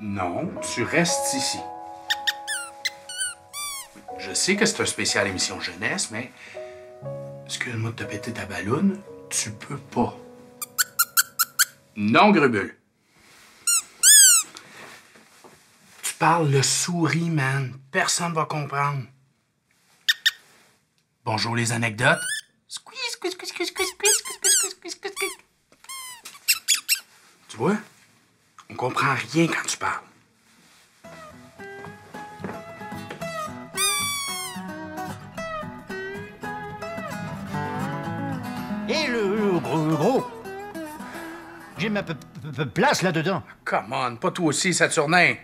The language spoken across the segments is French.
Non, tu restes ici. Je sais que c'est un spécial émission jeunesse, mais... Excuse-moi de te péter ta balloune, tu peux pas. Non, Grubule. Tu parles le souris, man. Personne va comprendre. Bonjour les anecdotes. Squeeze, squeeze, squeeze, squeeze, squeeze, squeeze, squeeze, squeeze, squeeze, squeeze. Tu vois? On comprend rien quand tu parles. Et le gros. J'ai ma place là-dedans. Come on, pas toi aussi, Saturnin.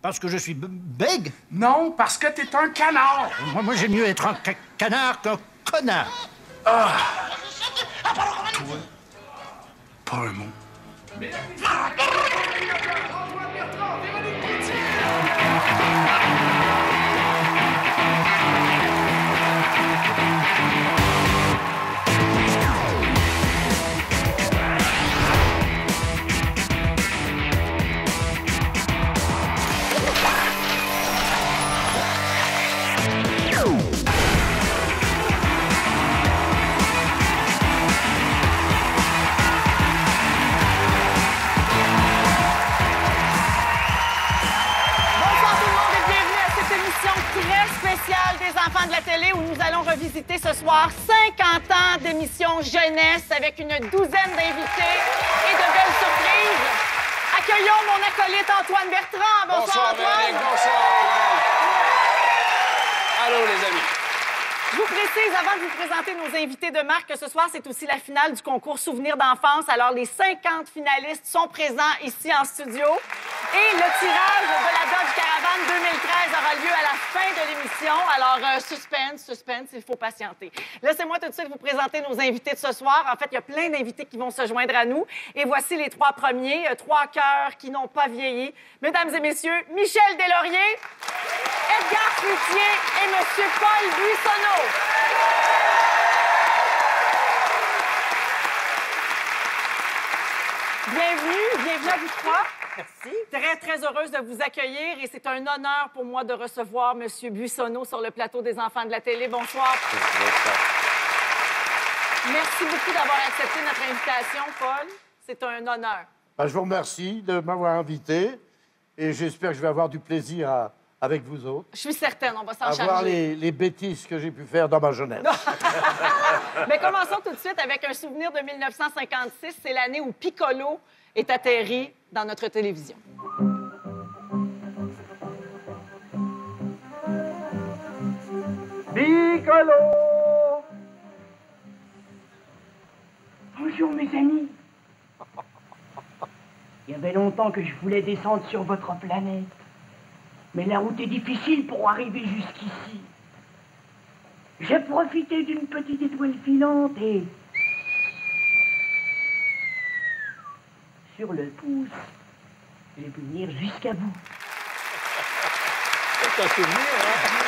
Parce que je suis bègue? Non, parce que t'es un canard. Moi j'aime mieux être un canard qu'un connard. Ah! Toi, pas un mot. Des enfants de la télé où nous allons revisiter ce soir 50 ans d'émissions jeunesse avec une douzaine d'invités et de belles surprises. Accueillons mon acolyte Antoine Bertrand. Bonsoir Antoine. Véronique, bonsoir. Allô les amis. Je vous précise, avant de vous présenter nos invités de marque, que ce soir, c'est aussi la finale du concours Souvenirs d'enfance. Alors, les 50 finalistes sont présents ici en studio. Et le tirage de la Dodge Caravan 2013 aura lieu à la fin de l'émission. Alors, suspense, il faut patienter. Laissez-moi tout de suite vous présenter nos invités de ce soir. En fait, il y a plein d'invités qui vont se joindre à nous. Et voici les trois premiers, trois cœurs qui n'ont pas vieilli. Mesdames et messieurs, Michel Deslauriers, Edgar Fruitier et M. Paul Buissonneau. Bienvenue à vous trois. Merci. Très, très heureuse de vous accueillir et c'est un honneur pour moi de recevoir M. Buissonneau sur le plateau des enfants de la télé. Bonsoir. Merci beaucoup d'avoir accepté notre invitation, Paul. C'est un honneur. Ben, je vous remercie de m'avoir invité et j'espère que je vais avoir du plaisir avec vous autres. Je suis certaine, on va s'en charger. À voir les bêtises que j'ai pu faire dans ma jeunesse. Mais commençons tout de suite avec un souvenir de 1956. C'est l'année où Piccolo est atterri dans notre télévision. Piccolo! Bonjour mes amis. Il y avait longtemps que je voulais descendre sur votre planète. Mais la route est difficile pour arriver jusqu'ici. J'ai profité d'une petite étoile filante et... sur le pouce, je vais venir jusqu'à vous. C'est un souvenir, hein?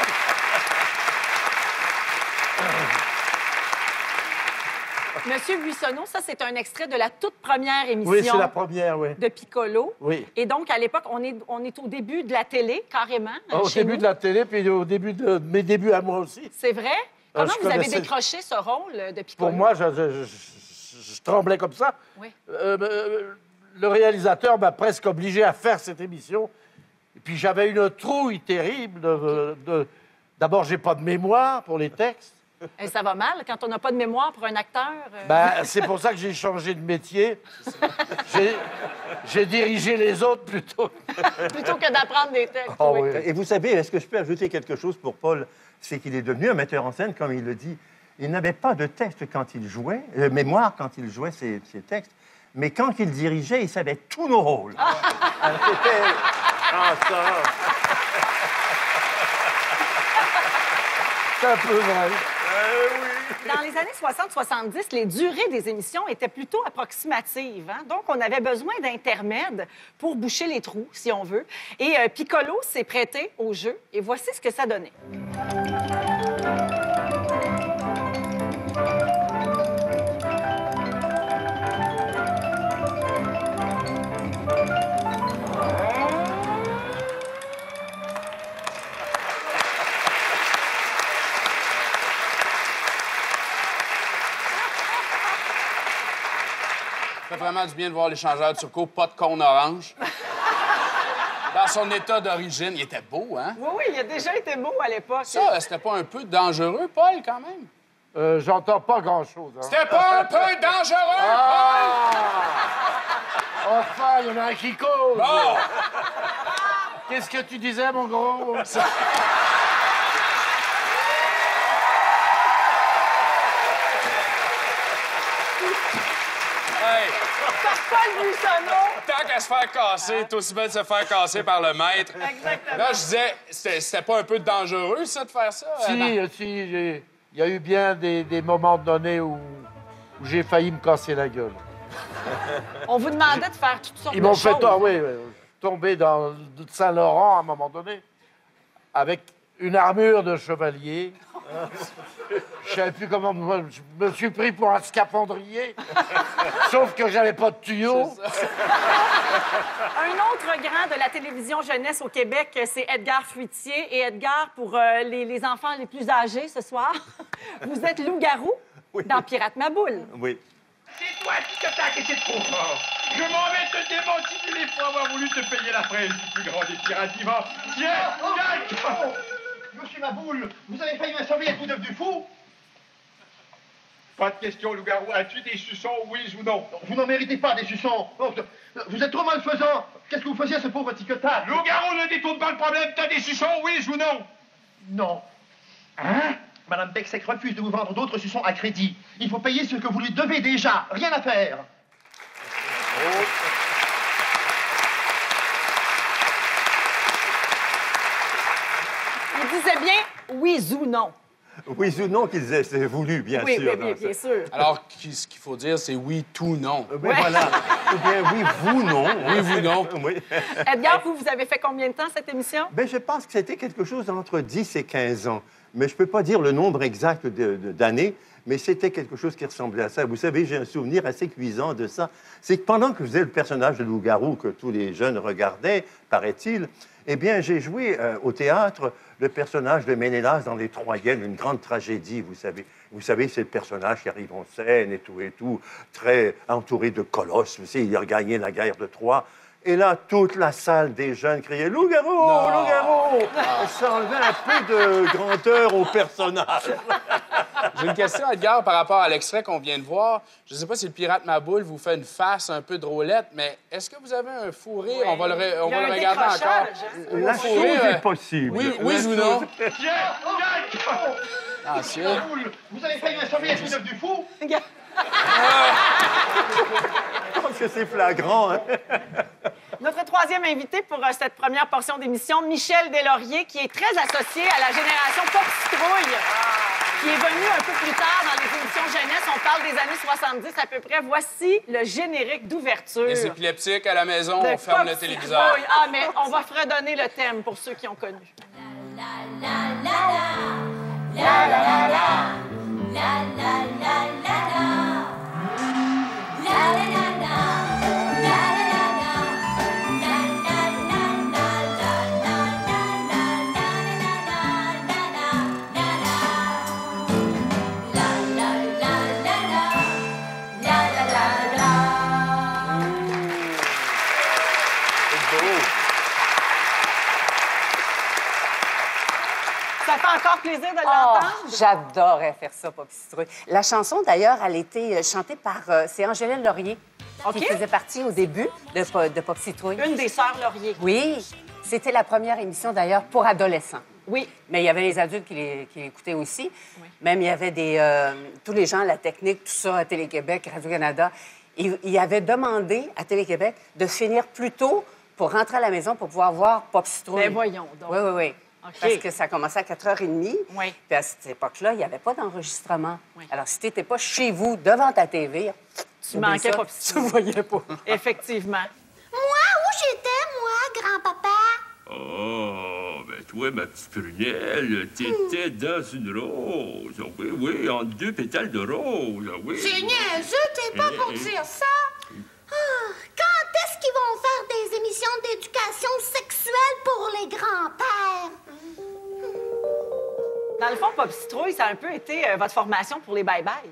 Monsieur Buissonneau, ça, c'est un extrait de la toute première émission. Oui, c'est la première, oui. De Piccolo. Oui. Et donc, à l'époque, on est au début de la télé, carrément. Au chez début nous. de la télé, puis au début de mes débuts à moi aussi. C'est vrai? Comment je vous avez connaissais- décroché ce rôle de Piccolo? Pour moi, je tremblais comme ça. Oui. Le réalisateur m'a presque obligé à faire cette émission. Et puis j'avais une trouille terrible. D'abord, j'ai pas de mémoire pour les textes. Et ça va mal quand on n'a pas de mémoire pour un acteur. Ben, c'est pour ça que j'ai changé de métier. J'ai dirigé les autres plutôt. Plutôt que d'apprendre des textes. Oh, oui. oui. Et vous savez, est-ce que je peux ajouter quelque chose pour Paul? C'est qu'il est devenu un metteur en scène, comme il le dit. Il n'avait pas de texte quand il jouait, mémoire quand il jouait ses textes, mais quand il dirigeait, il savait tous nos rôles. Alors, c'était... Ah, ça. C'est un peu vrai. Dans les années 60-70, les durées des émissions étaient plutôt approximatives. Hein? Donc, on avait besoin d'intermèdes pour boucher les trous, si on veut. Et Piccolo s'est prêté au jeu. Et voici ce que ça donnait. vraiment du bien de voir l'échangeur de Turcot, pas de cône orange. Dans son état d'origine, il était beau, hein? Oui, il a déjà été beau à l'époque. Ça, c'était pas un peu dangereux, Paul, quand même? J'entends pas grand-chose. Hein. C'était pas un peu dangereux, Paul? Enfin, il y en a un qui cause. Bon! Qu'est-ce que tu disais, mon gros? Hey, Paul Buissonneau. tant qu'à se faire casser, c'est aussi bien de se faire casser par le maître. Exactement. Là, je disais, c'était pas un peu dangereux, ça, de faire ça? Si, il y a eu bien des moments donnés où j'ai failli me casser la gueule. On vous demandait de faire toutes sortes Ils de m'ont choses. fait tomber dans Saint-Laurent à un moment donné, avec une armure de chevalier. Je savais plus comment... Je me suis pris pour un scaphandrier, sauf que j'avais pas de tuyau. Un autre grand de la télévision jeunesse au Québec, c'est Edgar Fruitier. Et Edgar, pour les enfants les plus âgés ce soir, vous êtes loup-garou dans Pirate ma boule. Oui. C'est toi qui t'attaques et c'est trop fort. Je m'en vais te démentir 1000 fois avoir voulu te payer la fraise du plus grand des pirates vivants. Tiens, gagne! Monsieur Maboule, vous avez failli m'insommer, êtes-vous devenu fou? Pas de question, loup-garou. As-tu des suçons, oui ou non? Vous n'en méritez pas des suçons. Oh, vous êtes trop malfaisant. Qu'est-ce que vous faisiez à ce pauvre ticotard? Loup-garou, ne détourne pas le problème. T'as des suçons, oui ou non? Non. Hein? Madame Bexec refuse de vous vendre d'autres suçons à crédit. Il faut payer ce que vous lui devez déjà. Rien à faire. Il disait bien oui ou non. Oui ou non qu'ils aient c'est voulu, bien Oui, sûr. oui, dans bien sûr. Alors, ce qu'il faut dire, c'est oui, tout, non. Oui, voilà. Ou bien oui, vous, non. Oui, vous, non. Oui. Edgar, vous avez fait combien de temps cette émission? Ben, je pense que c'était quelque chose entre 10 et 15 ans. Mais je ne peux pas dire le nombre exact d'années, mais c'était quelque chose qui ressemblait à ça. Vous savez, j'ai un souvenir assez cuisant de ça. C'est que pendant que je faisais le personnage de loup-garou que tous les jeunes regardaient, paraît-il, eh bien, j'ai joué au théâtre le personnage de Ménélas dans Les Troyens, une grande tragédie, vous savez. Vous savez, c'est le personnage qui arrive en scène et tout, très entouré de colosses. Vous savez, il a gagné la guerre de Troie. Et là, toute la salle des jeunes criait « Loup-garou! Loup-garou! » Ça enlevait un peu de grandeur au personnage. J'ai une question, Edgar, par rapport à l'extrait qu'on vient de voir. Je ne sais pas si le pirate Maboule vous fait une face un peu drôlette, mais est-ce que vous avez un fou rire? Oui. On va le Il y a un regarder décrochage, encore. hein? La fou chose rire, est possible. Oui La ou non? Tiens, gagne! Ah, Monsieur sûr. Maboule, vous avez failli m'insommer, êtes-vous devenu fou? Je pense que c'est flagrant. Hein? Notre troisième invité pour cette première portion d'émission, Michel Deslauriers, qui est très associé à la génération Pop Citrouille, qui est venu un peu plus tard dans les émissions jeunesse. On parle des années 70 à peu près. Voici le générique d'ouverture. Les épileptiques à la maison, de on ferme Pop le téléviseur. Citrouille. Ah, mais on va redonner le thème pour ceux qui ont connu. Ça fait encore plaisir de l'entendre. J'adorais faire ça, Pop Citrouille. La chanson, d'ailleurs, elle a été chantée par... c'est Angèle Laurier, qui faisait partie au début de Pop Citrouille. Une des sœurs Laurier. Oui, c'était la première émission, d'ailleurs, pour adolescents. Oui. Mais il y avait les adultes qui l'écoutaient aussi. Oui. Même il y avait tous les gens, la technique, tout ça, à Télé-Québec, Radio-Canada. Ils avaient demandé à Télé-Québec de finir plus tôt pour rentrer à la maison pour pouvoir voir Pop Citrouille. Mais voyons donc. Oui, oui, oui. Okay. Parce que ça commençait à 4h30. Oui. Puis à cette époque-là, il n'y avait pas d'enregistrement. Oui. Alors, si tu n'étais pas chez vous, devant ta TV, Tu manquais Pop Tu Citrouille. voyais pas. Effectivement. Moi, où j'étais, moi, grand-papa? Oh, ben toi, ma petite prunelle, t'étais dans une rose. Oui, oui, en 2 pétales de rose. Oui. C'est niaiseux, t'es pas pour dire ça? Ah, quand est-ce qu'ils vont faire des émissions d'éducation sexuelle pour les grands-pères? Dans le fond, Pop Citrouille, ça a un peu été votre formation pour les bye-bye.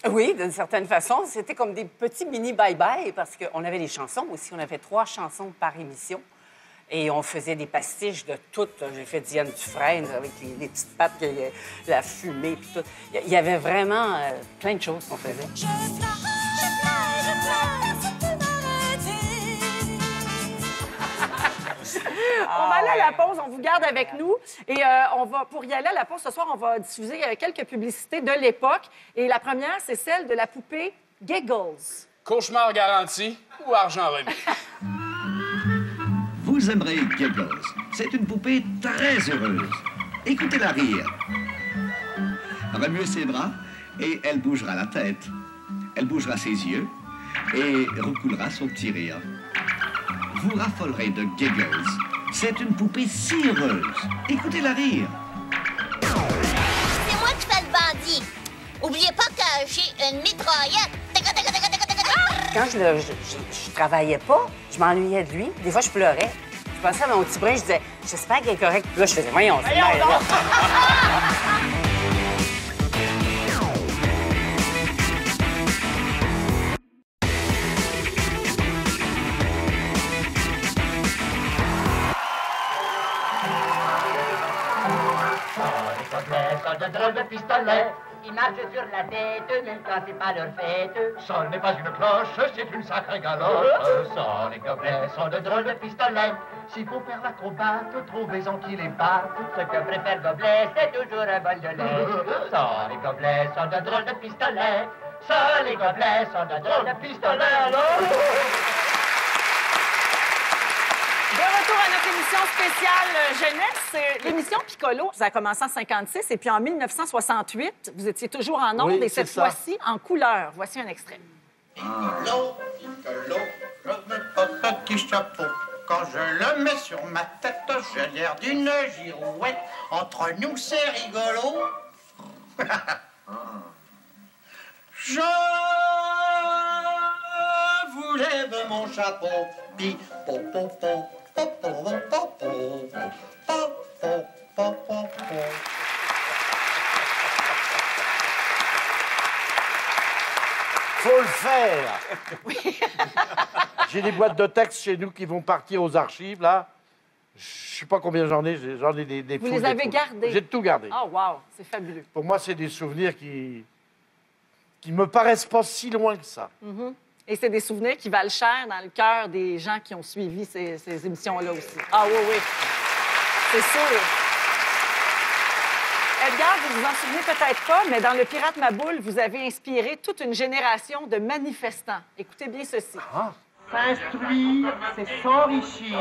Oui, d'une certaine façon. C'était comme des petits mini bye-bye parce qu'on avait les chansons aussi. On avait 3 chansons par émission. Et on faisait des pastiches de toutes. J'ai fait Diane Dufresne avec les petites pattes, la fumée, puis tout. Il y avait vraiment plein de choses qu'on faisait. On va aller à la pause, on vous garde avec nous. Et pour y aller à la pause ce soir, on va diffuser quelques publicités de l'époque. Et la première, c'est celle de la poupée Giggles. Cauchemar garanti ou argent remis? Vous aimerez Giggles. C'est une poupée très heureuse. Écoutez-la rire. Remuez ses bras et elle bougera la tête. Elle bougera ses yeux et recoulera son petit rire. Vous raffolerez de Giggles. C'est une poupée si heureuse. Écoutez-la rire. C'est moi qui fais le bandit. Oubliez pas que j'ai une mitraillette. Quand je travaillais pas, je m'ennuyais de lui. Des fois, je pleurais. Je pensais à mon petit brin, je disais, j'espère qu'il est correct. Puis là, je faisais, voyons, c'est bien, là. De drôles de pistolet. Ils marchent sur la tête, même quand c'est pas leur fête. Ça n'est pas une cloche, c'est une sacrée galoche. Ça, les gobelets sont de drôles de pistolets. S'il faut faire l'acrobate, trouvez-en qui les battent. Ce que préfère Gobelet, c'est toujours un bol de lait. Ça, les gobelets sont de drôles de pistolets. Ça, les gobelets sont de drôles de pistolets. Alors... De retour à notre émission spéciale jeunesse, l'émission Piccolo, ça a commencé en 1956 et puis en 1968, vous étiez toujours en ondes et cette fois-ci en couleur. Voici un extrait. Piccolo, Piccolo, je mets pas petit chapeau. Quand je le mets sur ma tête, j'ai l'air d'une girouette. Entre nous, c'est rigolo. Je vous lève mon chapeau. Pi, po, po, po. Faut le faire. Oui. J'ai des boîtes de texte chez nous qui vont partir aux archives, là. Je sais pas combien j'en ai des Vous les avez gardés? J'ai tout gardé. Oh, wow, c'est fabuleux. Pour moi, c'est des souvenirs qui me paraissent pas si loin que ça. Mm-hmm. Et c'est des souvenirs qui valent cher dans le cœur des gens qui ont suivi ces émissions-là aussi. Ah oui, oui. C'est sûr. Edgar, vous vous en souvenez peut-être pas, mais dans Le Pirate Maboule, vous avez inspiré toute une génération de manifestants. Écoutez bien ceci. S'instruire, c'est s'enrichir.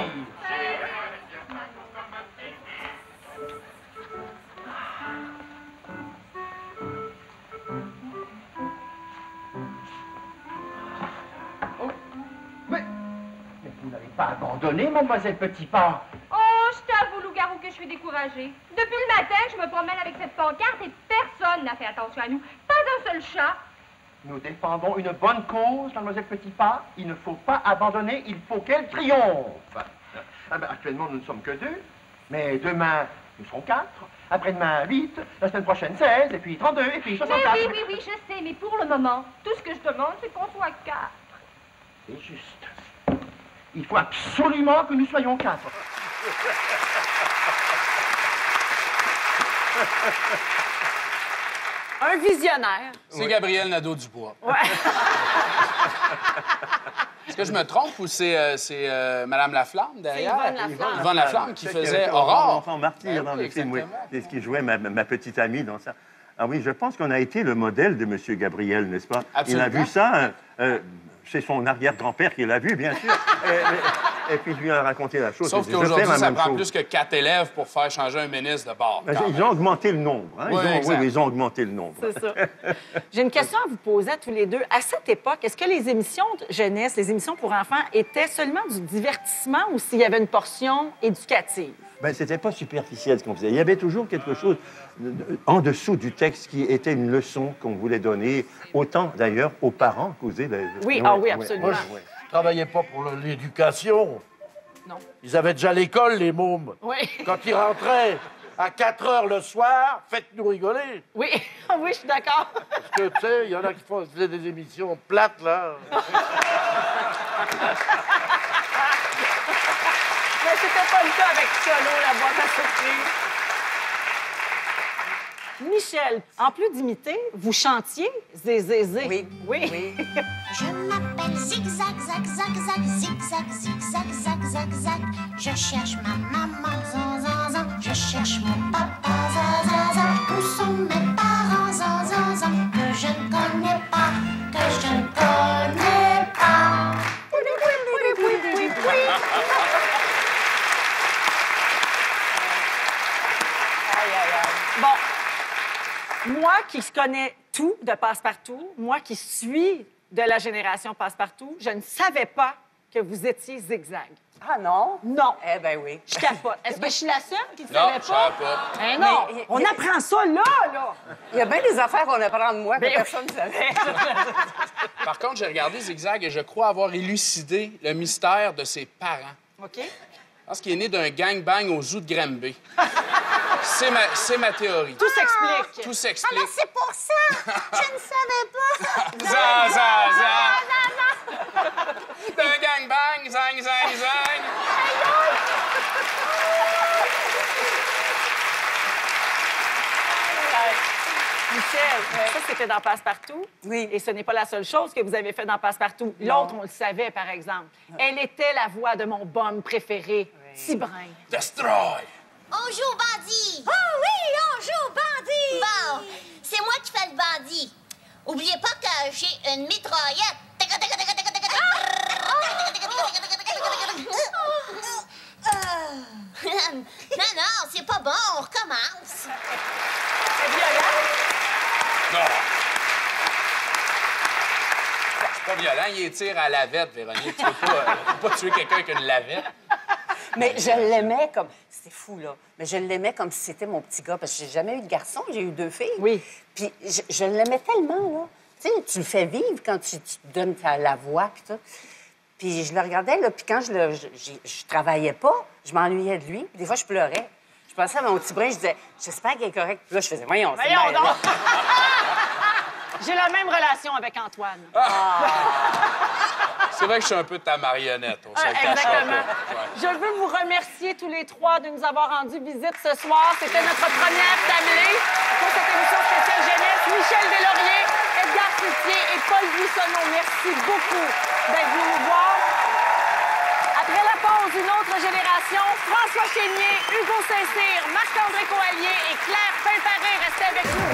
Vous n'avez pas abandonné, mademoiselle Petitpas. Oh, je t'avoue, loup-garou, que je suis découragée. Depuis le matin, je me promène avec cette pancarte et personne n'a fait attention à nous. Pas un seul chat. Nous défendons une bonne cause, mademoiselle Petitpas. Il ne faut pas abandonner, il faut qu'elle triomphe. Actuellement, nous ne sommes que 2, mais demain, nous serons 4. Après-demain, 8. La semaine prochaine, 16. Et puis 32. Et puis 64. Mais oui, je sais. Mais pour le moment, tout ce que je demande, c'est qu'on soit 4. C'est juste. Il faut absolument que nous soyons 4. Un visionnaire. C'est Gabriel Nadeau-Dubois. Ouais. Est-ce que je me trompe ou c'est Mme Laflamme derrière? C'est Yvonne Laflamme. Yvonne Laflamme qui faisait Aurore. Enfant martyr dans le film, oui. C'est ce qui jouait ma petite amie dans ça. Ah oui, je pense qu'on a été le modèle de M. Gabriel, n'est-ce pas? Absolument. Il a vu ça. C'est son arrière-grand-père qui l'a vu, bien sûr. Et puis, je lui a raconté la chose. Sauf qu'aujourd'hui, ça prend plus que 4 élèves pour faire changer un ministre de bord. Ils ont augmenté le nombre. Hein? Oui, ils ont augmenté le nombre. C'est ça. J'ai une question à vous poser à tous les deux. À cette époque, est-ce que les émissions de jeunesse, les émissions pour enfants, étaient seulement du divertissement ou s'il y avait une portion éducative? Ben, c'était pas superficiel ce qu'on faisait. Il y avait toujours quelque chose en dessous du texte qui était une leçon qu'on voulait donner, autant d'ailleurs aux parents qu'aux élèves. Oui, oui, absolument. Moi, je travaillais pas pour l'éducation. Non. Ils avaient déjà l'école, les mômes. Oui. Quand ils rentraient à 4 heures le soir, faites-nous rigoler. Oui, oui, je suis d'accord. Parce que, tu sais, il y en a qui faisaient des émissions plates, là. Mais c'était pas le cas avec Cholo, la boîte à surprise. Michel, en plus d'imiter, vous chantiez Zé. Oui. Oui. Je m'appelle Zigzag, zag, zag, zag, zigzag, zigzag, zag, zag, zag. Je cherche ma maman, zan, zan, zan. Je cherche mon papa, zan, zan, zan. Où sont mes parents, zan, zan, zan. Que je ne connais pas, que je ne connais pas. Bon, moi qui connais tout de Passepartout, moi qui suis de la génération Passepartout, je ne savais pas que vous étiez Zigzag. Ah non? Non. Eh bien oui. Je capote. Est-ce que je suis la seule qui ne Non, savait je pas? savais pas. Eh non, Mais, on apprend ça là. Il y a bien des affaires qu'on apprend de moi que Ben oui. personne ne savait. Par contre, j'ai regardé Zigzag et je crois avoir élucidé le mystère de ses parents. OK. Je pense qu'il est né d'un gangbang au zoo de Granby. C'est ma théorie. Tout s'explique. Tout s'explique. Alors c'est pour ça. Je ne savais pas. Zang. D'un gangbang, zang. Michel, ça, c'était dans Passepartout. Oui. Et ce n'est pas la seule chose que vous avez fait dans Passepartout. L'autre, on le savait, par exemple. Elle était la voix de mon bum préféré, Tibrin. Destroy! On joue au bandit. Oh oui, on joue au bandit. Bon, c'est moi qui fais le bandit. Oubliez pas que j'ai une mitraillette. Non, c'est pas bon, on recommence. C'est violent. Non! C'est pas violent, il tire à la lavette, Véronique. Tu peux pas tuer quelqu'un avec une lavette. Mais je l'aimais comme... C'était fou, là. Mais je l'aimais comme si c'était mon petit gars, parce que j'ai jamais eu de garçon, j'ai eu 2 filles. Oui. Puis je l'aimais tellement, là. Tu sais, tu le fais vivre quand tu te donnes la voix, puis tout. Puis je le regardais, là, puis quand je travaillais pas, je m'ennuyais de lui. Puis des fois, je pleurais. Je pensais à mon petit brin, je disais, j'espère qu'il est correct. Puis là, je faisais, voyons, c'est Voyons bien, donc. là. J'ai la même relation avec Antoine. C'est vrai que je suis un peu ta marionnette, on se le cachera Exactement. pas. Ouais. Je veux vous remercier tous les 3 de nous avoir rendu visite ce soir. C'était notre première tablée pour cette émission spéciale jeunesse. Michel Deslauriers, Edgar Cloutier et Paul Buissonneau. Merci beaucoup d'être venus nous voir. Après la pause, une autre génération. François Chénier, Hugo Saint-Cyr, Marc-André Coallier et Claire Pimparé. Restez avec nous.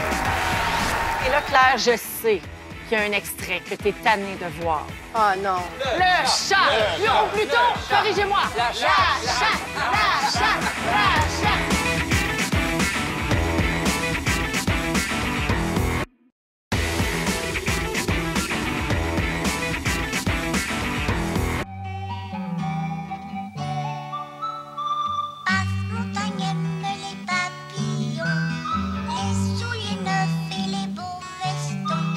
Et là, Claire, je sais qu'il y a un extrait que tu es tannée de voir. Oh non. Le chat! Ou plutôt, corrigez-moi. La chatte! Passe-montagne aime les papillons, les souliers neufs et les beaux festons.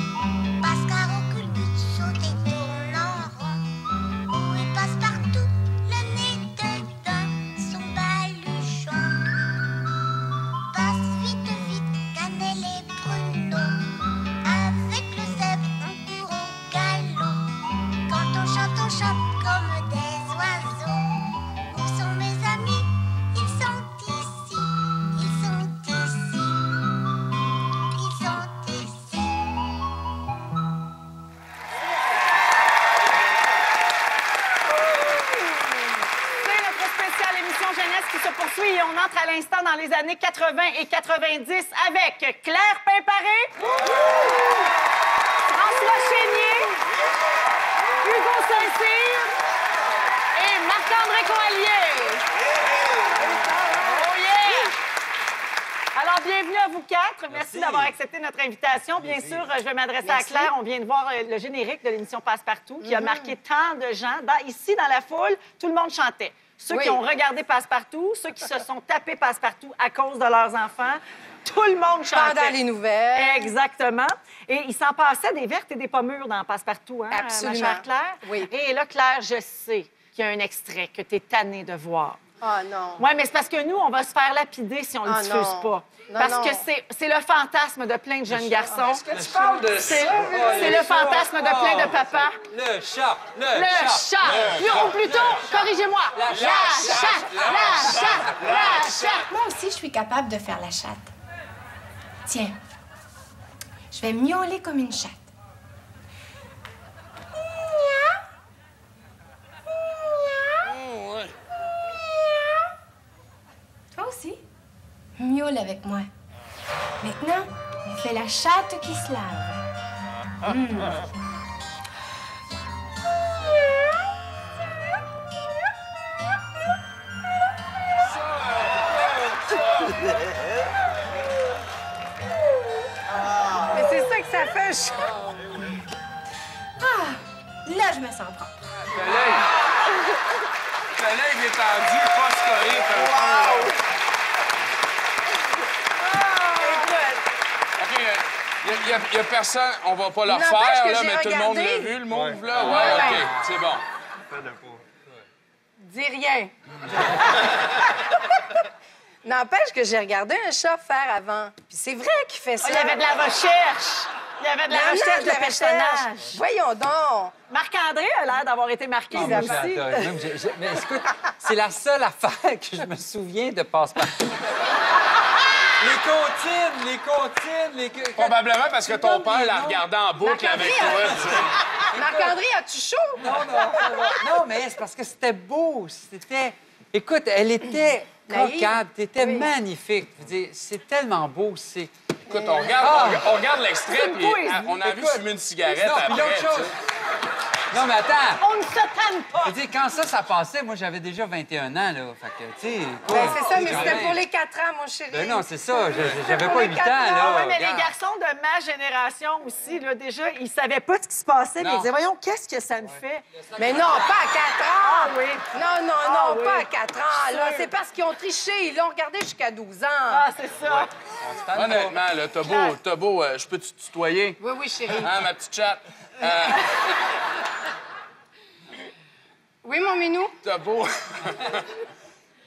Passe-Caro culbute, saute et tourne en rond. Où il passe partout, le nez dedans, son baluchon. Passe vite, vite, cannelle et pruneau. Avec le zèbre, on court au galop. Quand on chante comme des oiseaux. Où sont mes amis? Ils sont ici, ils sont ici, ils sont ici. C'est notre spéciale émission jeunesse qui se poursuit et on entre à l'instant dans les années 80 et 90 avec Claire Pimparé, François Chénier, Hugo Saint-Cyr et Marc-André Coallier. Oh yeah! Alors, bienvenue à vous 4. Merci d'avoir accepté notre invitation. Bien sûr, je vais m'adresser à Claire. On vient de voir le générique de l'émission Passepartout qui a marqué tant de gens. Ici, dans la foule, tout le monde chantait. Ceux qui ont regardé Passepartout, ceux qui se sont tapés Passepartout à cause de leurs enfants, tout le monde chantait. Pendant les nouvelles. Exactement. Et il s'en passait des vertes et des pas mûres dans Passepartout, hein, Absolument. ma chère Claire? Oui. Et là, Claire, je sais qu'il y a un extrait que tu es tannée de voir. Ah non. Oui, mais c'est parce que nous, on va se faire lapider si on le diffuse pas. Parce que c'est le fantasme de plein de jeunes garçons. Est-ce que tu parles de C'est ça? le fantasme de plein de papas. Le chat! Le chat! Ou plutôt, corrigez-moi. La chatte! Moi aussi, je suis capable de faire la chatte. Tiens, je vais miauler comme une chatte. Toi aussi? Miaule avec moi. Maintenant, on fait la chatte qui se lave. Mais c'est ça que ça fait, un chat. Ah, là, je me sens propre. L'œil détendu, pas scoré, OK, il y a personne, on va pas le N'empêche refaire, que là, j'ai mais tout le monde l'a regardé. vu, le mauve, là? Ouais, Ouais. OK, c'est bon. Dis rien. N'empêche que j'ai regardé un chat faire avant. Puis c'est vrai qu'il fait ça. Il y avait de la recherche. Il y avait de la recherche de personnages. Voyons donc. Marc-André a l'air d'avoir été marqué, lui moi, aussi. mais écoute, c'est la seule affaire que je me souviens de Passe-Partout. Les comptines. Probablement parce que ton père l'a regardé en boucle avec toi. Marc-André, as-tu chaud? Non, mais c'est parce que c'était beau. C'était... Écoute, elle était coquable, t'étais magnifique. Je veux dire, c'est tellement beau, c'est... Écoute, on regarde l'extrait, C'est une puis poésie. on a vu Écoute, fumer une cigarette non, puis après. l'autre chose- tu sais. Non, mais attends. On ne se tanne pas. Je veux dire, quand ça passait, moi, j'avais déjà 21 ans, là. Fait que, tu sais... Ben, c'est ça, mais c'était pour les 4 ans, mon chéri. Ben non, c'est ça. J'avais pour pas les 8 ans, 4 là. Ah ouais, mais les Regarde. garçons de ma génération aussi, là, déjà, ils savaient pas ce qui se passait, mais ils disaient, voyons, qu'est-ce que ça me fait? Mais non, pas à 4 ans. Ah oui. Non, Ah oui. pas à 4 ans. Là, Sûr. c'est parce qu'ils ont triché. Ils l'ont regardé jusqu'à 12 ans. Ah, c'est ça. Honnêtement, là, t'as beau, je peux te tutoyer? Oui, oui, chérie. Hein, ma petite chatte? Oui, mon minou? T'as beau...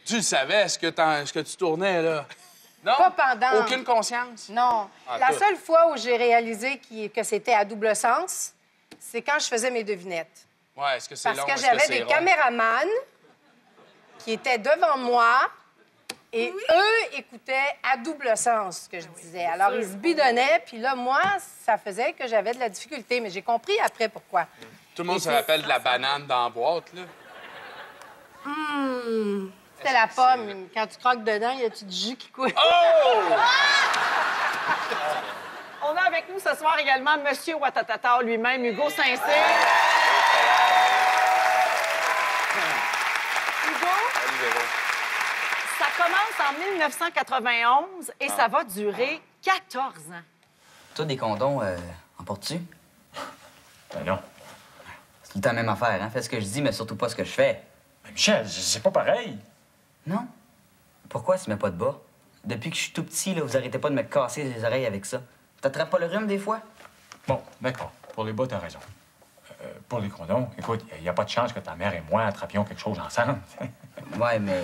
Tu le savais, ce que tu tournais, là? Non? Pas pendant. Aucune conscience? Non. Ah, La tout. seule fois où j'ai réalisé que c'était à double sens, c'est quand je faisais mes devinettes. Ouais, est-ce que c'est Parce long? que Est-ce j'avais c'est des rond? caméramans qui étaient devant moi et eux écoutaient à double sens ce que je disais. Alors, ils se bidonnaient, puis là, moi, ça faisait que j'avais de la difficulté. Mais j'ai compris après pourquoi. Tout le monde se rappelle de la banane dans la boîte, là. C'était la pomme. Quand tu croques dedans, y a-tu du jus qui coule? Oh! On a avec nous ce soir également M. Watatata lui-même, Hugo Saint-Cyr. Hugo, ça commence en 1991 et ça va durer 14 ans. Toi, des condoms, en portes-tu? Ben non. C'est tout le temps la même affaire, hein? Fais ce que je dis, mais surtout pas ce que je fais. Mais Michel, c'est pas pareil. Non? Pourquoi tu mets pas de bas? Depuis que je suis tout petit, là, vous arrêtez pas de me casser les oreilles avec ça. T'attrapes pas le rhume des fois? Bon, d'accord. Pour les bas, t'as raison. Pour les condoms, écoute, il n'y a pas de chance que ta mère et moi attrapions quelque chose ensemble. Ouais, mais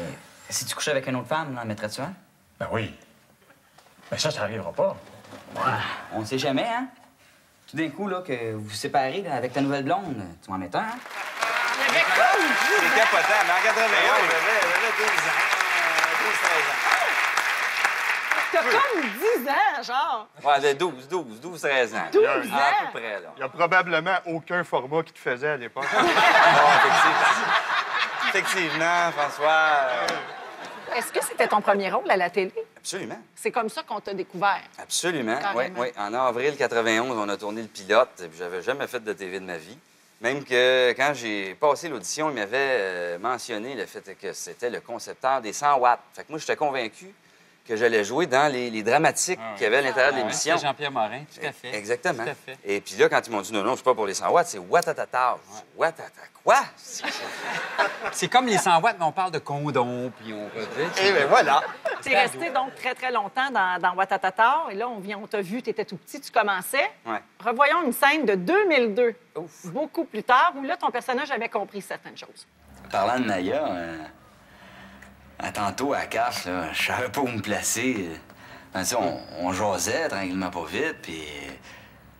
si tu couchais avec une autre femme, en mettrais-tu un? Ben oui. Mais ça arrivera pas. On sait jamais, hein? Tout d'un coup, là, que vous vous séparez là, avec ta nouvelle blonde, tu m'en mets un, hein? C'est capotant, mais en 91, j'avais 12 ans, 12-13 ans. T'as comme 10 ans, genre. Ouais, de 12, 13 ans. 12 À ans? peu près, là. Il n'y a probablement aucun format qui te faisait à l'époque. Effectivement, François. Est-ce que c'était ton premier rôle à la télé? Absolument. C'est comme ça qu'on t'a découvert. Absolument, oui. Carrément. Oui. En avril 91, on a tourné le pilote, puis j'avais jamais fait de TV de ma vie. Même que quand j'ai passé l'audition, il m'avait mentionné le fait que c'était le concepteur des 100 watts. Fait que moi, j'étais convaincu que j'allais jouer dans les dramatiques qu'il y avait à l'intérieur de l'émission. C'était Jean-Pierre Morin, tout à fait. Exactement. Tout à fait. Et puis là, quand ils m'ont dit non, c'est pas pour les 100 watts, c'est Watatata. Watatata. Quoi? C'est comme les 100 watts, mais on parle de condom, puis on... Eh bien, voilà. T'es resté donc très, très longtemps dans Watatata. Et là, on t'a vu, t'étais tout petit, tu commençais. Ouais. Revoyons une scène de 2002, beaucoup plus tard, où là, ton personnage avait compris certaines choses. Parlant de Naya, Tantôt, à la carte, là, je savais pas où me placer. Tu sais, on jasait tranquillement pas vite, puis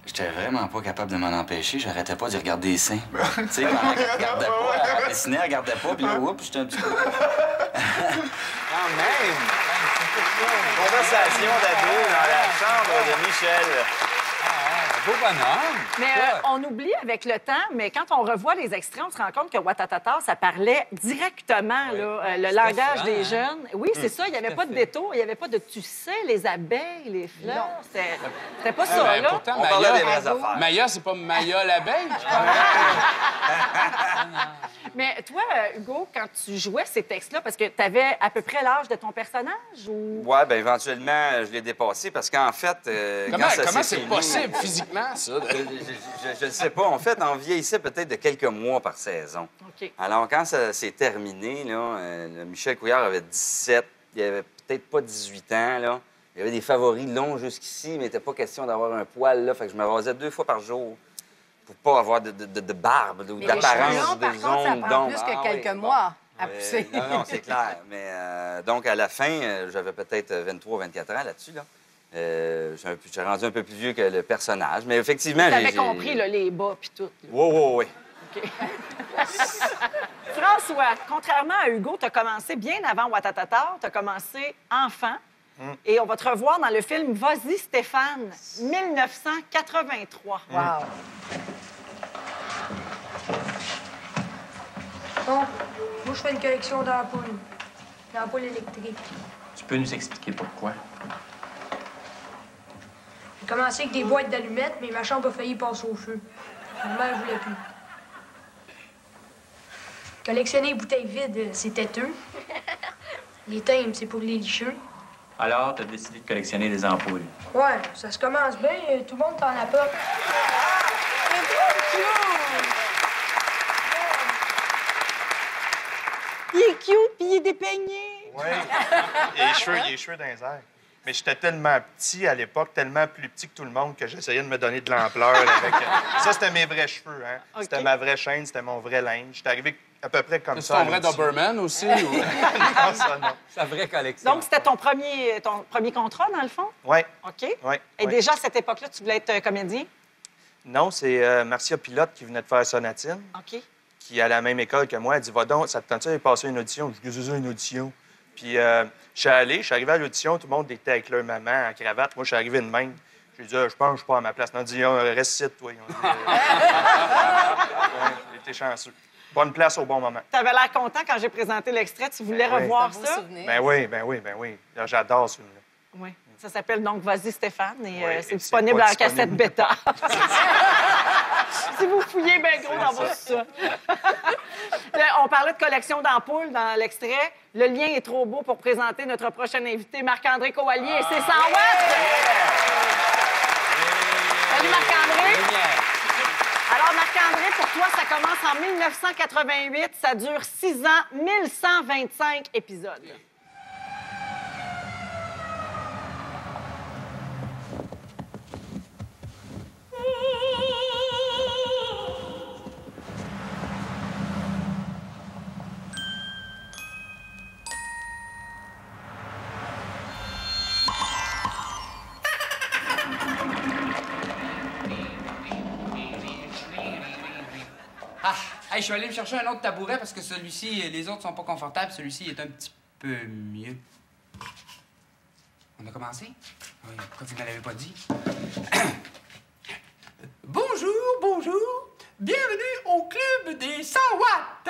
j'étais vraiment pas capable de m'en empêcher. J'arrêtais pas de regarder les seins. Tu sais, quand elle regardait pas, elle dessinait, elle regardait pas, puis là, oups, j'étais un petit peu... Quand même! Conversation d'ado dans la chambre de Michel. Beau bonhomme. Mais on oublie avec le temps, mais quand on revoit les extraits, on se rend compte que Watatata, ça parlait directement le langage des jeunes. Oui, c'est ça. Il n'y avait pas de détour. Il n'y avait pas de tu sais, les abeilles, les fleurs. C'était pas ça, Ben, là. pourtant, On parlait des vraies affaires. Maya, c'est pas Maya l'abeille? Mais toi, Hugo, quand tu jouais ces textes-là, parce que tu avais à peu près l'âge de ton personnage ou... Ouais, bien, éventuellement, je l'ai dépassé parce qu'en fait, Comment c'est possible physiquement, ça? Je ne sais pas. En fait, on vieillissait peut-être de quelques mois par saison. OK. Alors, quand ça s'est terminé, là, Michel Couillard avait 17, il avait peut-être pas 18 ans, là. Il y avait des favoris longs jusqu'ici, mais il n'était pas question d'avoir un poil, là. Fait que je me rasais 2 fois par jour pour pas avoir de barbe ou d'apparence de zone ça prend d'ombre. plus que quelques mois à pousser. Non, c'est clair. Mais donc, à la fin, j'avais peut-être 23 24 ans là-dessus, là. J'ai rendu un peu plus vieux que le personnage, mais effectivement, Tu avais compris, là, les bas puis tout. Oui. OK. François, contrairement à Hugo, tu as commencé bien avant Watatata. Tu as commencé enfant. Et on va te revoir dans le film Vas-y, Stéphane, 1983. Wow. Bon, moi, je fais une correction d'ampoule électrique. Tu peux nous expliquer pourquoi? J'ai commencé avec des boîtes d'allumettes, mais ma chambre a failli passer au feu. Ma mère ne voulait plus. Collectionner les bouteilles vides, c'est têteux. Les timbres, c'est pour les licheux. Alors, tu as décidé de collectionner des ampoules. Ouais, ça se commence bien, tout le monde t'en apporte. Il est cute, puis il est dépeigné. Oui. Il a les cheveux dans les airs. Mais j'étais tellement petit à l'époque, tellement plus petit que tout le monde, que j'essayais de me donner de l'ampleur. Ça, c'était mes vrais cheveux. Hein? OK. C'était ma vraie chaîne, c'était mon vrai linge. J'étais arrivé à peu près comme C'est ça. ton vrai Doberman aussi? Ou... Non, ça, non. Sa vraie collection. Donc, c'était ton premier contrat, dans le fond? Oui. OK. Ouais, Et ouais. déjà, à cette époque-là, tu voulais être comédien? Non, c'est Marcia Pilote qui venait de faire Sonatine, OK. qui est à la même école que moi. Elle dit, va donc, ça te tente-tu d'aller passer une audition? Je dis, c'est ça, une audition. Puis je suis arrivé à l'audition, tout le monde était avec leur maman en cravate. Moi, je suis arrivé de même. J'ai dit, je pense que je suis pas à ma place. Non, ils ont dit, reste ici, toi. Ils ont dit, ouais, j'étais chanceux. Bonne place au bon moment. Tu avais l'air content quand j'ai présenté l'extrait. Tu voulais revoir ça? Ben oui. Là, j'adore ce film-là. Oui. Ça s'appelle donc Vas-y, Stéphane. Et Oui, c'est et disponible c'est pas en cassette disponible. bêta. Si vous fouillez bien gros dans vos ça. On parlait de collection d'ampoules dans l'extrait. Le lien est trop beau pour présenter notre prochain invité, Marc-André Coallier, et ses 100 watts. Salut, Marc-André. Alors, Marc-André, pour toi, ça commence en 1988. Ça dure 6 ans, 1125 épisodes. Ah, hey, je suis allé me chercher un autre tabouret parce que celui-ci, les autres sont pas confortables. Celui-ci est un petit peu mieux. On a commencé? Oui, pourquoi vous ne me l'avez pas dit? Bonjour. Bienvenue au club des 100 watts.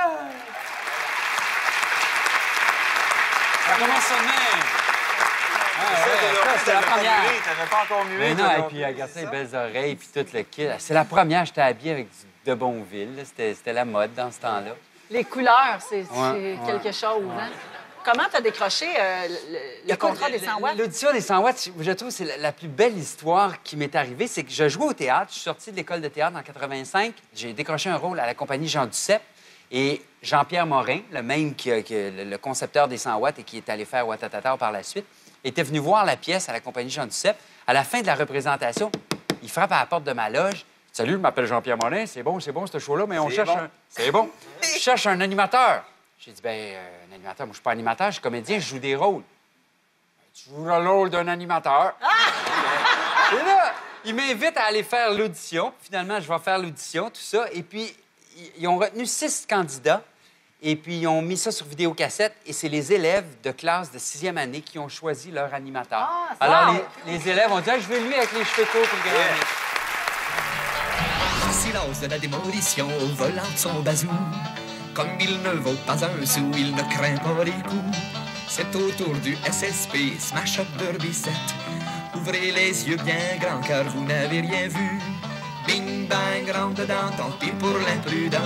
Ça commence ça bien. C'est la première. T'avais pas encore mué. Mais non, et puis regarde ça, les belles oreilles, puis tout le kit. C'est la première, j'étais habillé avec de Bonville. là. C'était la mode dans ce temps-là. Les couleurs, c'est Ouais, quelque chose, hein? Comment tu as décroché le contrat des 100 watts? L'audition des 100 watts, je trouve que c'est la plus belle histoire qui m'est arrivée. C'est que je jouais au théâtre. Je suis sorti de l'école de théâtre en 85. J'ai décroché un rôle à la compagnie Jean Duceppe. Et Jean-Pierre Morin, le même le concepteur des 100 watts et qui est allé faire Watatata par la suite, était venu voir la pièce à la compagnie Jean Duceppe. À la fin de la représentation, il frappe à la porte de ma loge. « Salut, je m'appelle Jean-Pierre Morin. C'est bon, ce show-là, mais on cherche un... C'est bon. Je cherche un animateur. J'ai dit, ben, un animateur, moi, je suis pas animateur, je suis comédien, je joue des rôles. Tu joues le rôle d'un animateur. Et là, il m'invite à aller faire l'audition. Finalement, je vais faire l'audition, tout ça. Et puis, ils ont retenu 6 candidats. Et puis, ils ont mis ça sur vidéocassette. Et c'est les élèves de classe de 6e année qui ont choisi leur animateur. Alors, les élèves ont dit, je veux lui avec les cheveux courts et le grand nez. Silence de la démolition au volant de son bazou. Comme il ne vaut pas un sou, il ne craint pas les coups. C'est au tour du SSP Smash Up Derby 7. Ouvrez les yeux bien grands car vous n'avez rien vu. Bing bang, rentre dedans, tant pis pour l'imprudent.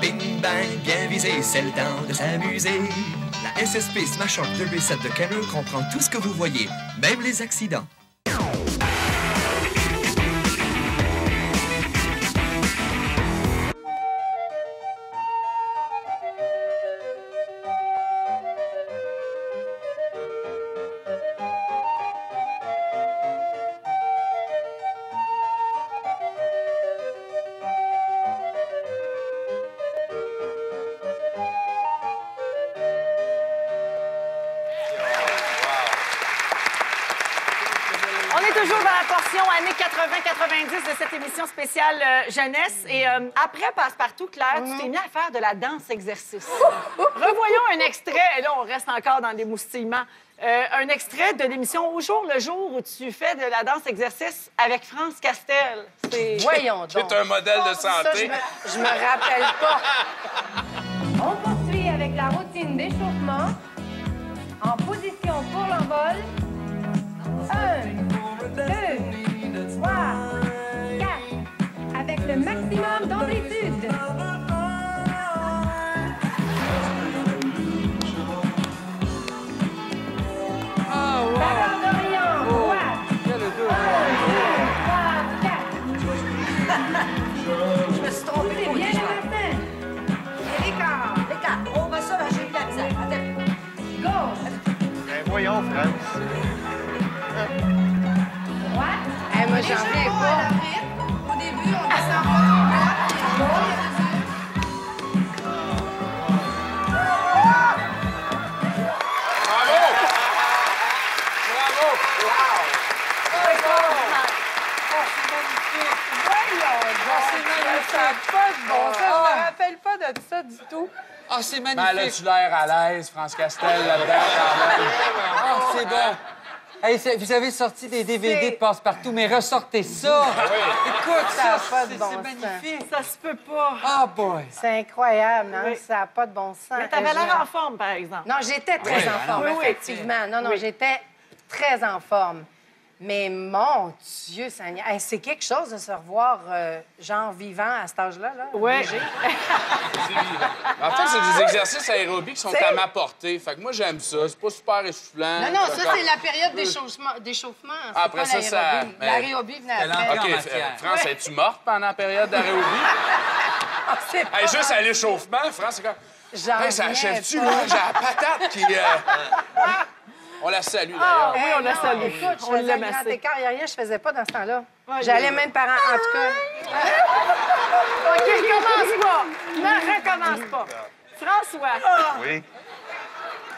Bing bang, bien visé, c'est le temps de s'amuser. La SSP Smash Up Derby 7 de Kenner comprend tout ce que vous voyez, même les accidents. On est toujours dans la portion années 80-90 de cette émission spéciale jeunesse. Et après Passe-Partout, Claire, tu t'es mis à faire de la danse-exercice. Revoyons un extrait, et là, on reste encore dans l'émoustillement. Un extrait de l'émission Au jour le jour où tu fais de la danse-exercice avec France Castel. Voyons donc. C'est un modèle de santé. Je me rappelle pas. On poursuit avec la routine d'échauffement. En position pour l'envol. 1, 2, 3, 4. Avec le maximum d'amplitude. Ballon d'Orient, droite. 1, 2, 3, 4. Je me suis trompée. C'est bien le matin. Et l'écart. L'écart. On va ça, là, j'ai eu la misère. Attends. Gauche. Ben voyons, France. Droite. Moi, j'en reviens pas. Au début, on descend pas trop droite. Bravo! Bravo! Wow! Ça n'a pas de bon sens. Je me rappelle pas de ça du tout. Ah, c'est Ben, magnifique. là, tu l'air à l'aise, France Castel, là-dedans, quand même. Ah, c'est bon. Hey, vous avez sorti des DVD de Passe-Partout, mais ressortez ça. Écoute, Ça a ça, pas de bon c'est sens. magnifique. Ça se peut pas. Ah, boy. C'est incroyable, hein? Oui. Ça n'a pas de bon sens. Mais t'avais l'air en forme, par exemple. Non, j'étais très en forme, Oui, oui. effectivement. Non, non, j'étais très en forme. Mais mon Dieu, Seigneur, hey, c'est quelque chose de se revoir, genre vivant à cet âge-là. Là, Oui. bouger. En fait, c'est des exercices aérobiques qui sont à ma portée. Fait que moi, j'aime ça. C'est pas super essoufflant. Non, non, ça, c'est la période d'échauffement. C'est Après pas ça, ça... l'aérobie. mais- L'aérobie venait après. l'entrée en OK, matière. France, es-tu morte pendant la période d'aérobie? C'est pas Hey, juste à l'échauffement, France, c'est comme... J'en Hey, ça reviens achève-tu, pas. là? J'ai la patate qui... On la salue, Ah, d'ailleurs. oui, on la Non, salue. Écoute, je On faisais l'aime un grand assez. écart. Il n'y a rien que je faisais pas dans ce temps-là. Ouais, J'allais oui. même par en tout cas. OK, recommence pas. Ne recommence pas. François. Oui.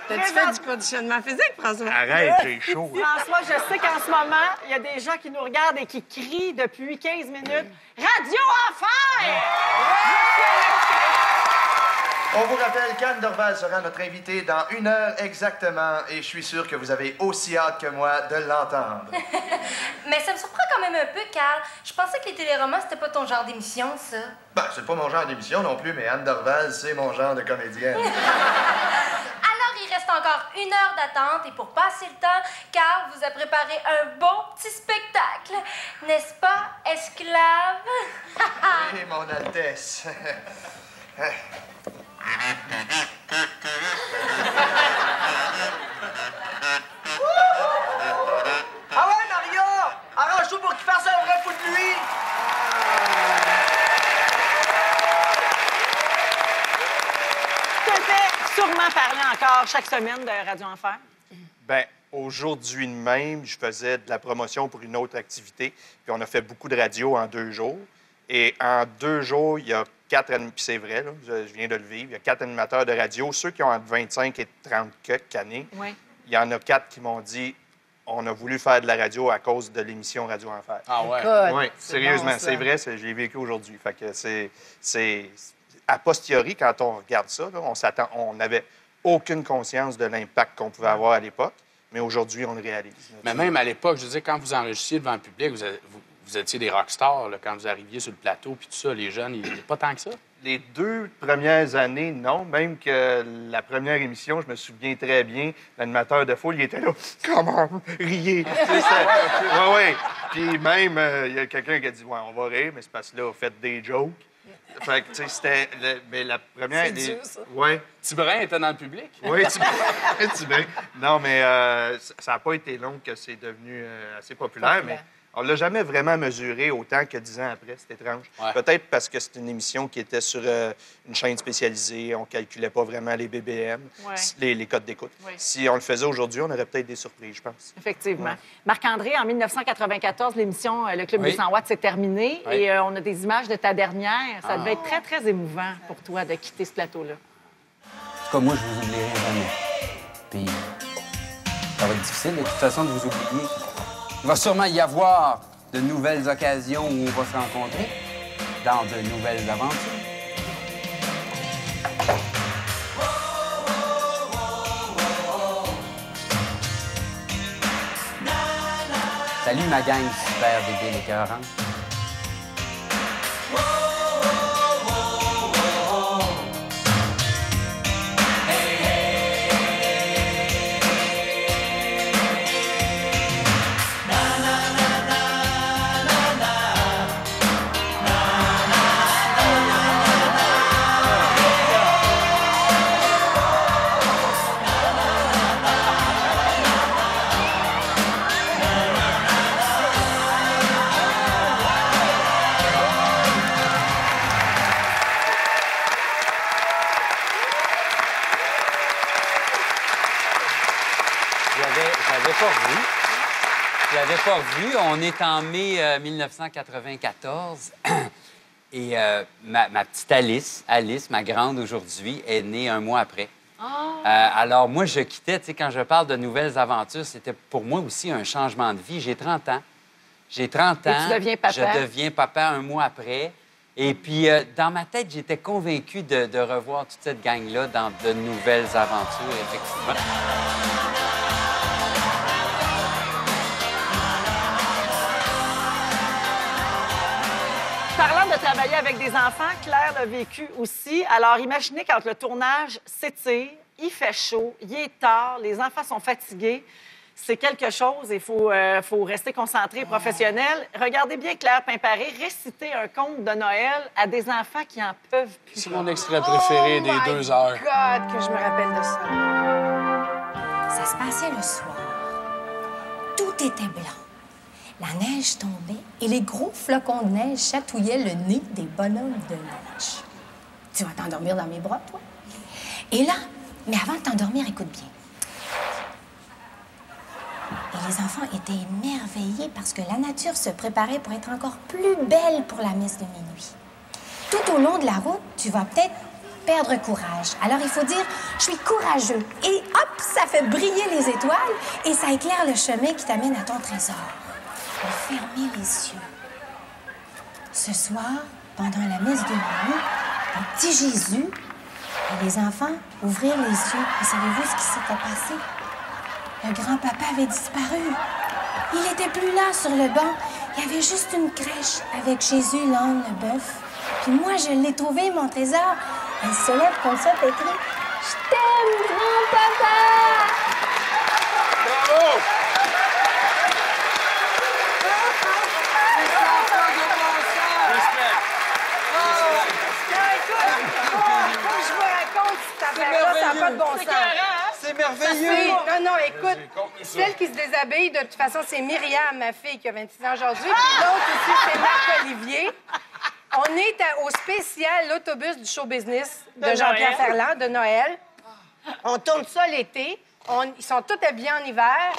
T'as-tu fait du conditionnement physique, François? Arrête, j'ai chaud. François, je sais qu'en ce moment, il y a des gens qui nous regardent et qui crient depuis 15 minutes « Radio Enfer! » On vous rappelle qu'Anne Dorval sera notre invitée dans 1 heure exactement et je suis sûr que vous avez aussi hâte que moi de l'entendre. Mais ça me surprend quand même un peu, Carl. Je pensais que les téléromans, c'était pas ton genre d'émission, ça. Ben, c'est pas mon genre d'émission non plus, mais Anne Dorval, c'est mon genre de comédienne. Alors, il reste encore 1 heure d'attente et pour passer le temps, Carl vous a préparé un bon petit spectacle. N'est-ce pas, esclave? Oui, mon Altesse. Ah ouais, Mario! Arrange-toi pour qu'il fasse un vrai coup de lui! Tu te fais sûrement parler encore chaque semaine de Radio Enfer. Ben, aujourd'hui de même, je faisais de la promotion pour une autre activité. Puis on a fait beaucoup de radio en 2 jours. Et en 2 jours, il y a puis c'est vrai, là, je viens de le vivre, il y a 4 animateurs de radio. Ceux qui ont entre 25 et 30 quelques années, Oui. il y en a 4 qui m'ont dit on a voulu faire de la radio à cause de l'émission Radio Enfer. Ah ouais? Oui, sérieusement, bon, ça. c'est vrai, je l'ai vécu aujourd'hui. Fait que c'est... A posteriori, quand on regarde ça, là, on n'avait aucune conscience de l'impact qu'on pouvait avoir à l'époque, mais aujourd'hui, on le réalise. Mais même à l'époque, je veux dire, quand vous enregistriez devant le public, vous étiez des rockstars, là, quand vous arriviez sur le plateau, puis tout ça, les jeunes, il n'y a pas tant que ça? Les 2 premières années, non. Même que la première émission, je me souviens très bien, l'animateur de foule, il était là, « Comment? Riez! » Oui. Puis même, il y a quelqu'un qui a dit, « Ouais, on va rire, mais c'est parce que là, faites des jokes. » Fait que, tu sais, c'était... Mais la première... C'est dur, ça. Oui. Tibrin était dans le public? Oui, Tibrin. Non, mais ça n'a pas été long que c'est devenu assez populaire, mais... On ne l'a jamais vraiment mesuré autant que 10 ans après. C'est étrange. Ouais. Peut-être parce que c'est une émission qui était sur une chaîne spécialisée. On ne calculait pas vraiment les BBM, les codes d'écoute. Oui. Si on le faisait aujourd'hui, on aurait peut-être des surprises, je pense. Effectivement. Ouais. Marc-André, en 1994, l'émission Le Club 200 watts s'est terminée Oui. et on a des images de ta dernière. Ça devait être très, très émouvant pour toi de quitter ce plateau-là. En tout cas, moi, je vous oublierai jamais. Puis, ça va être difficile, de toute façon, de vous oublier. Il va sûrement y avoir de nouvelles occasions où on va se rencontrer dans de nouvelles aventures. Salut, ma gang super débiles et écœurante. Je l'avais pas revu. On est en mai 1994. Et ma petite Alice, ma grande aujourd'hui, est née un mois après. Alors, moi, je quittais, tu sais, quand je parle de nouvelles aventures, c'était pour moi aussi un changement de vie. J'ai 30 ans. J'ai 30 ans. Et tu deviens papa. Je deviens papa un mois après. Et puis, dans ma tête, j'étais convaincu de revoir toute cette gang-là dans de nouvelles aventures, effectivement. Parlant de travailler avec des enfants, Claire l'a vécu aussi. Alors, imaginez quand le tournage s'étire, il fait chaud, il est tard, les enfants sont fatigués. C'est quelque chose, il faut rester concentré et professionnel. Regardez bien Claire Pimparé réciter un conte de Noël à des enfants qui en peuvent plus. C'est mon extrait préféré des 2 heures. God, que je me rappelle de ça. Ça se passait le soir. Tout était blanc. La neige tombait et les gros flocons de neige chatouillaient le nez des bonhommes de neige. Tu vas t'endormir dans mes bras, toi? Et là, mais avant de t'endormir, écoute bien. Et les enfants étaient émerveillés parce que la nature se préparait pour être encore plus belle pour la messe de minuit. Tout au long de la route, tu vas peut-être perdre courage. Alors, il faut dire « Je suis courageux ». Et hop, ça fait briller les étoiles et ça éclaire le chemin qui t'amène à ton trésor. Mais fermez les yeux. Ce soir, pendant la messe de minuit, le petit Jésus et les enfants ouvrirent les yeux. Et savez-vous ce qui s'était passé? Le grand-papa avait disparu. Il n'était plus là sur le banc. Il y avait juste une crèche avec Jésus, l'âne, le bœuf. Puis moi, je l'ai trouvé, mon trésor. Elle se lève comme ça, t'as écrit « Je t'aime, grand-papa! » Bravo! Je vous raconte cette affaire-là, ça n'a pas de bon sens. C'est merveilleux! Non, écoute, celle qui se déshabille, de toute façon, c'est Myriam, ma fille, qui a 26 ans aujourd'hui. Puis l'autre aussi, c'est Marc-Olivier. On est au spécial l'autobus du show business de Jean-Pierre Ferland, de Noël. On tourne ça l'été. Ils sont tous habillés en hiver.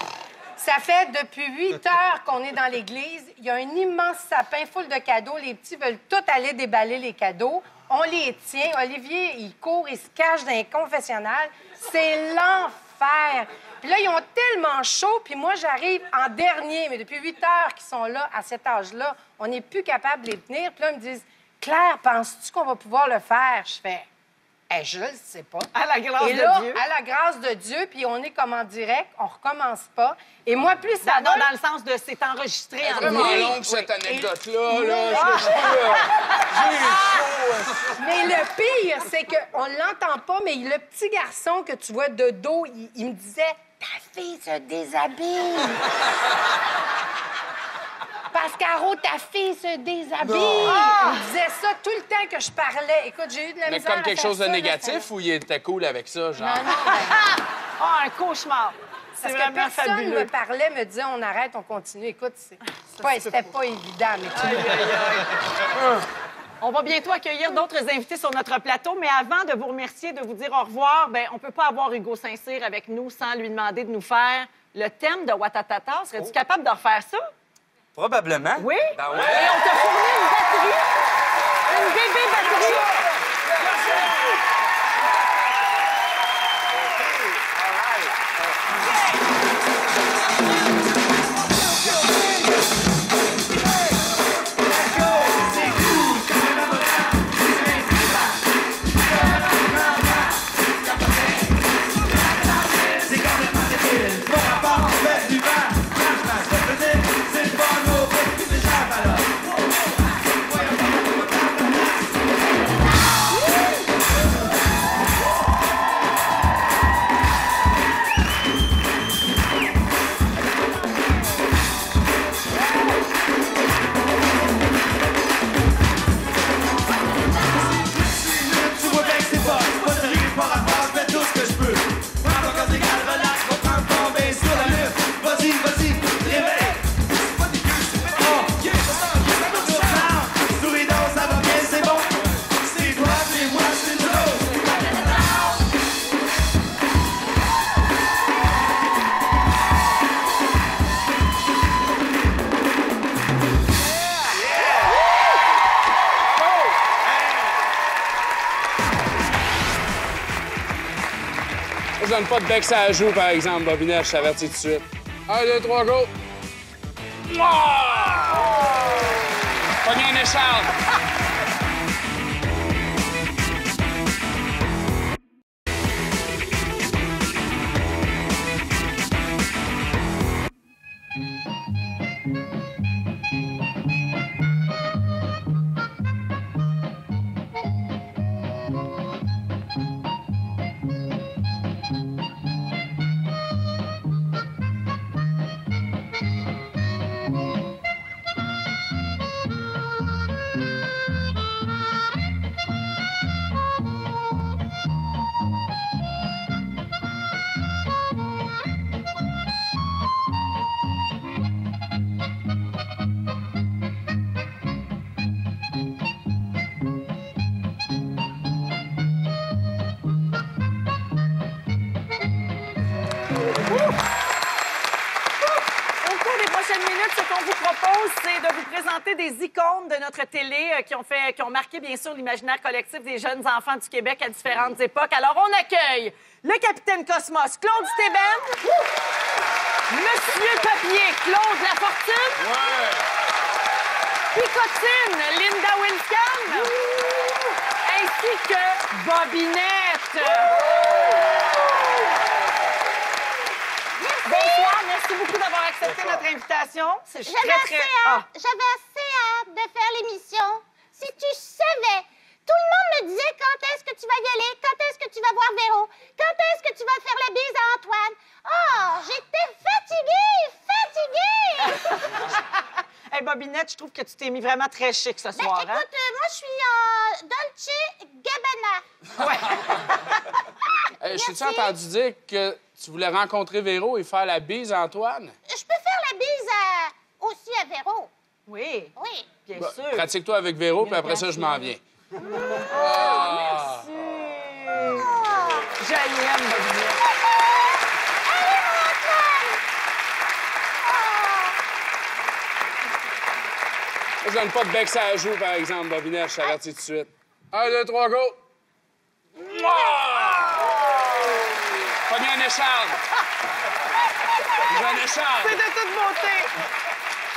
Ça fait depuis 8 heures qu'on est dans l'église. Il y a un immense sapin full de cadeaux. Les petits veulent tous aller déballer les cadeaux. On les tient. Olivier, il court, il se cache dans les confessionnals. C'est l'enfer. Puis là, ils ont tellement chaud, puis moi, j'arrive en dernier. Mais depuis 8 heures qu'ils sont là, à cet âge-là, on n'est plus capable de les tenir. Puis là, ils me disent, Claire, penses-tu qu'on va pouvoir le faire? Je fais, je le sais pas. À la grâce Et là, de Dieu. à la grâce de Dieu, puis on est comme en direct, on recommence pas. Et moi, plus ça Non, va... dans le sens de c'est enregistré. C'est en vraiment ligne. longue, cette Oui. anecdote-là. Et- Là. Ah! J'ai chaud. Mais le pire, c'est qu'on l'entend pas, mais le petit garçon que tu vois de dos, il me disait « Ta fille se déshabille! » Pascaro, ta fille se déshabille! Il me disait ça tout le temps que je parlais. Écoute, j'ai eu de la Mais misère comme à quelque faire chose de ça, là, négatif ou il était cool avec ça, genre? Ah, un cauchemar. C'est Parce que vraiment personne fabuleux. me parlait, me disait on arrête, on continue. Écoute, c'était pas évident, mais tu On va bientôt accueillir d'autres invités sur notre plateau, mais avant de vous remercier, de vous dire au revoir, ben on peut pas avoir Hugo Saint-Cyr avec nous sans lui demander de nous faire le thème de Watatata. Serais-tu capable de refaire ça? Probablement. Oui? Ben ouais. Et on t'a fourni une batterie, une bébé batterie. Je donne pas de bec à la joue, par exemple, Bobinette, je t'avertis tout de suite. 1, 2, 3, go! Pogné un écharpe! Au cours des prochaines minutes, ce qu'on vous propose, c'est de vous présenter des icônes de notre télé qui ont marqué, bien sûr, l'imaginaire collectif des jeunes enfants du Québec à différentes époques. Alors, on accueille le capitaine Cosmos, Claude Steben, Monsieur Papier, Claude Lafortune, Picotine, Linda Winscombe, ainsi que Bobinette. Bonsoir, merci beaucoup d'avoir accepté notre invitation. Je suis J'avais assez hâte de faire l'émission. Si tu savais, tout le monde me disait quand est-ce que tu vas y aller, quand est-ce que tu vas voir Véro, quand est-ce que tu vas faire la bise à Antoine. Oh, j'étais fatiguée! Hey, Bobinette, je trouve que tu t'es mis vraiment très chic ce soir. Écoute, moi, je suis en Dolce Gabbana. Hey, je t'ai entendu dire que tu voulais rencontrer Véro et faire la bise à Antoine? Je peux faire la bise aussi à Véro. Oui. Oui. Bien Bah, sûr. pratique-toi avec Véro, puis après ça, je m'en viens. Ah. Je l'aime, Bobinette. donne pas de bec ça la joue, par exemple, Bobinette, je t'avertis tout de suite. 1, 2, 3, go! Pas mis un écharde. J'ai un écharde. C'est de toute beauté.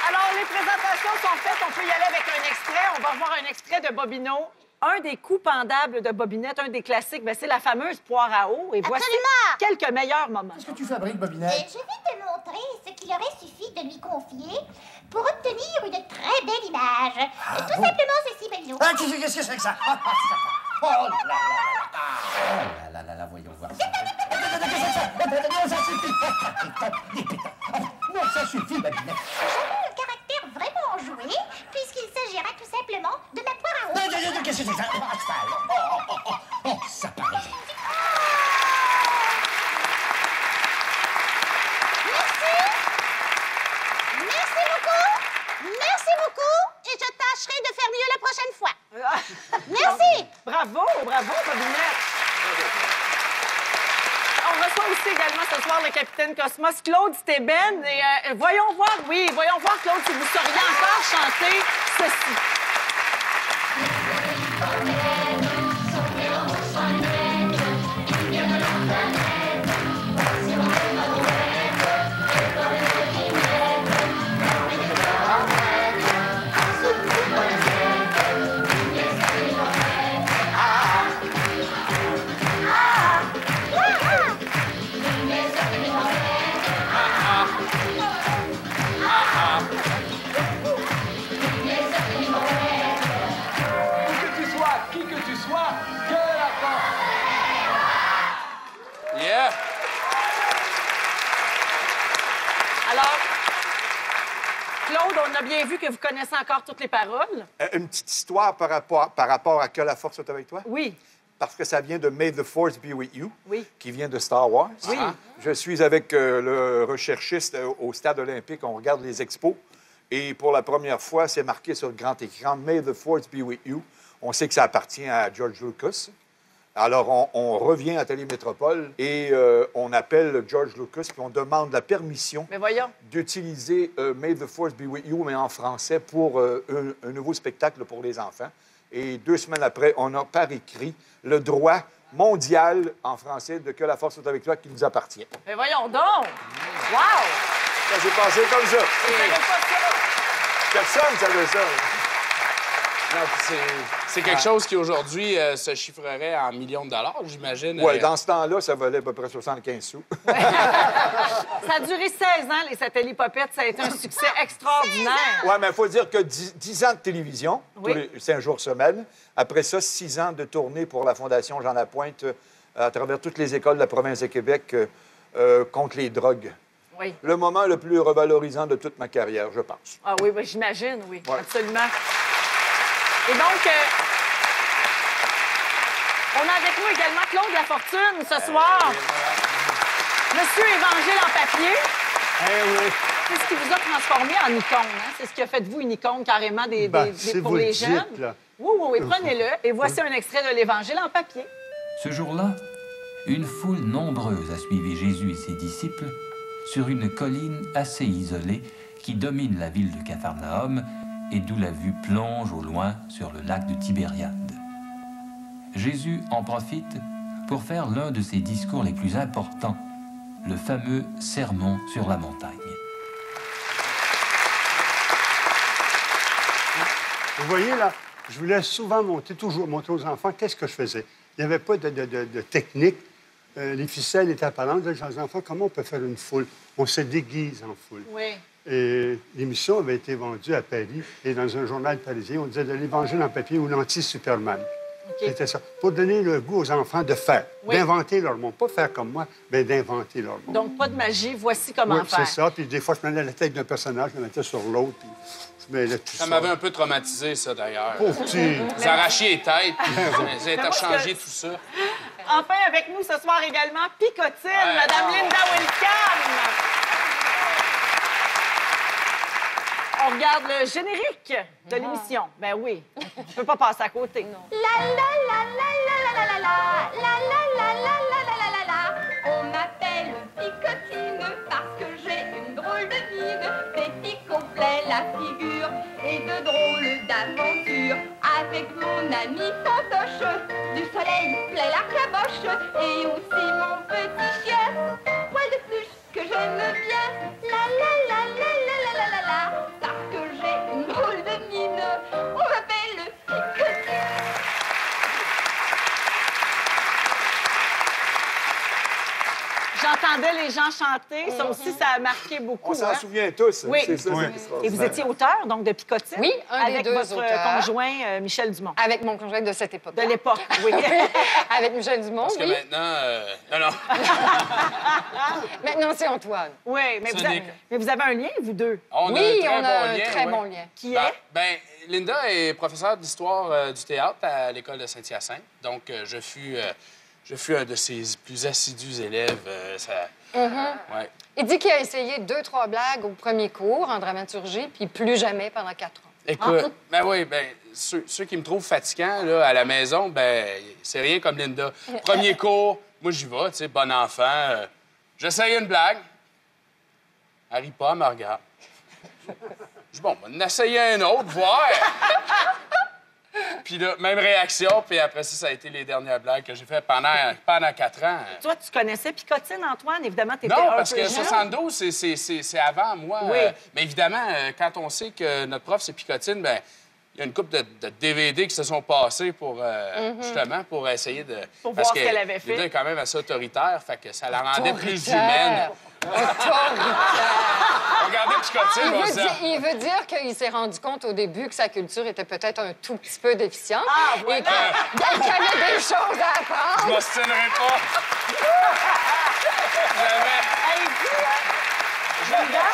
Alors, les présentations sont faites. On peut y aller avec un extrait. On va revoir un extrait de Bobino. Un des coups pendables de Bobinette, un des classiques, c'est la fameuse poire à eau. Et voici quelques meilleurs moments. Qu'est-ce que tu fabriques, Bobinette? Je vais te montrer ce qu'il aurait suffi de lui confier pour obtenir une très belle image. Tout simplement ceci, Bello. Ah, qu'est-ce que c'est que ça? Oh là là là là, voyons voir ça. Non, ça suffit, Bobinette. J'avais un caractère vraiment enjoué, puisqu'il s'agira tout simplement de ma poire à eau. Qu'est-ce que c'est que ça? Oh, ça paraît. Merci beaucoup, et je tâcherai de faire mieux la prochaine fois. Merci. Bravo, Bobinette. On reçoit aussi également ce soir le capitaine Cosmos, Claude Steben. Et voyons voir, Claude, si vous sauriez encore chanter ceci. Yeah! Alors, Claude, on a bien vu que vous connaissez encore toutes les paroles. Une petite histoire par rapport à Que la force soit avec toi? Oui. Parce que ça vient de May the Force be with you, oui. qui vient de Star Wars. Oui. Je suis avec le recherchiste au stade olympique. On regarde les expos. Et pour la première fois, c'est marqué sur le grand écran May the Force be with you. On sait que ça appartient à George Lucas. Alors, on revient à Télémétropole et on appelle George Lucas puis on demande la permission d'utiliser May the Force be with you, mais en français, pour un nouveau spectacle pour les enfants. Et 2 semaines après, on a par écrit le droit mondial en français de Que la force soit avec toi qui nous appartient. Mais voyons donc! Wow! Ça s'est passé comme ça. Vous savez pas ça? Personne savait ça. Non, c'est quelque chose qui, aujourd'hui, se chiffrerait en millions de dollars, j'imagine. Oui, dans ce temps-là, ça valait à peu près 75 sous. Ça a duré 16 ans, les satellites-popettes. Ça a été un succès extraordinaire. Oui, mais il faut dire que 10 ans de télévision, tous les 5 jours semaine. Après ça, 6 ans de tournée pour la Fondation Jean Lapointe à travers toutes les écoles de la province de Québec contre les drogues. Oui. Le moment le plus revalorisant de toute ma carrière, je pense. Ah oui, j'imagine, oui. Ouais. Absolument. Et donc, on a avec nous également Claude Lafortune ce soir. Monsieur Évangile en papier. Oui. C'est ce qui vous a transformé en icône. Hein? C'est ce qui a fait de vous une icône carrément pour les jeunes. Oui, prenez-le. Et voici un extrait de l'Évangile en papier. Ce jour-là, une foule nombreuse a suivi Jésus et ses disciples sur une colline assez isolée qui domine la ville de Capharnaüm et d'où la vue plonge au loin sur le lac de Tibériade. Jésus en profite pour faire l'un de ses discours les plus importants, le fameux Sermon sur la montagne. Vous voyez, là, je voulais souvent toujours montrer aux enfants qu'est-ce que je faisais. Il n'y avait pas de technique. Les ficelles étaient apparentes. Les enfants, comment on peut faire une foule? On se déguise en foule. Oui. Et l'émission avait été vendue à Paris. Et dans un journal parisien, on disait de l'Évangile en papier ou l'anti-Superman. Okay. C'était ça. Pour donner le goût aux enfants de faire, d'inventer leur monde. Pas faire comme moi, mais d'inventer leur monde. Donc, pas de magie. Voici comment faire. C'est ça. Puis des fois, je prenais la tête d'un personnage, je la mettais sur l'autre. Ça m'avait un peu traumatisé, ça, d'ailleurs. Pauvre petit. Vous arrachiez les têtes, vous interchangez tout ça. Enfin, avec nous ce soir également, Picotine, Madame Linda Wilcam. On regarde le générique de l'émission. Ben oui, on ne peut pas passer à côté. Non. La la la la la la la la la la la la la la la. On m'appelle Picotine parce que j'ai une drôle de mine. Des pics complets la figure et de drôles ami fantoche, du soleil plein la caboche, et aussi mon petit chien, poil de pluche que j'aime bien, la la la la la la la la la, parce que j'ai une drôle de mine, on m'appelle Picotine. J'entendais les gens chanter. Ça aussi, ça a marqué beaucoup. On s'en souvient tous. Oui. C'est ça, Oui. c'est extraordinaire. Et vous étiez auteur, donc, de Picotine? Oui, un des avec deux votre auteurs. conjoint, Michel Dumont. Avec mon conjoint de cette époque. De l'époque, oui. Avec Michel Dumont, Parce que oui. maintenant... non. Maintenant, c'est Antoine. Oui, mais vous avez un lien, vous deux? On a un très bon lien. Qui est? Ben, Linda est professeure d'histoire du théâtre à l'école de Saint-Hyacinthe. Donc, je fus un de ses plus assidus élèves. Ouais. Il dit qu'il a essayé 2-3 blagues au premier cours en dramaturgie, puis plus jamais pendant 4 ans. Écoute, ceux qui me trouvent fatigant là, à la maison, ben c'est rien comme Linda. Premier cours, moi j'y vais, tu sais, bon enfant. J'essaye une blague. Elle rit pas, elle me regarde. Je dis, bon, on va en essayer un autre, voir. Puis là, même réaction, puis après ça a été les dernières blagues que j'ai faites pendant 4 ans. Toi, tu connaissais Picotine, Antoine? Évidemment, tu étais Non, un parce peu que jeune. 72, c'est avant moi. Oui. Mais évidemment, quand on sait que notre prof, c'est Picotine, ben il y a une couple de DVD qui se sont passés pour, justement, pour essayer de... Pour parce voir ce qu'elle avait fait. Linda est quand même assez autoritaire, fait que ça la rendait plus Autoritaire. humaine. Autoritaire. Regardez Picotine, on se dit... Il veut dire qu'il s'est rendu compte au début que sa culture était peut-être un tout petit peu déficiente voilà. et qu'il avait des choses à apprendre. Je m'obstinerai pas. Jamais. Julia,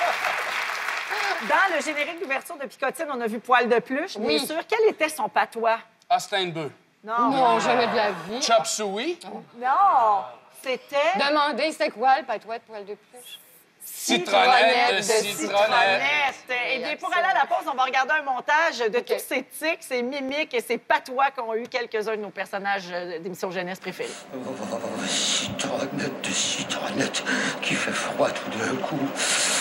dans le générique d'ouverture de Picotine, on a vu Poil de pluche, bien Oui. sûr. Quel était son patois? Ah, c'était une bœuf. Non, jamais de la vie. Chop suey. Non, c'était... Demandez, c'était quoi le patois de Poil de pluche? Citronnette de citronnette. Citronnette. Eh bien, pour aller à la pause, on va regarder un montage de tous ces tics, ces mimiques et ces patois qu'ont eu quelques-uns de nos personnages d'émissions jeunesse préférés. Oh, citronnette, qui fait froid tout d'un coup.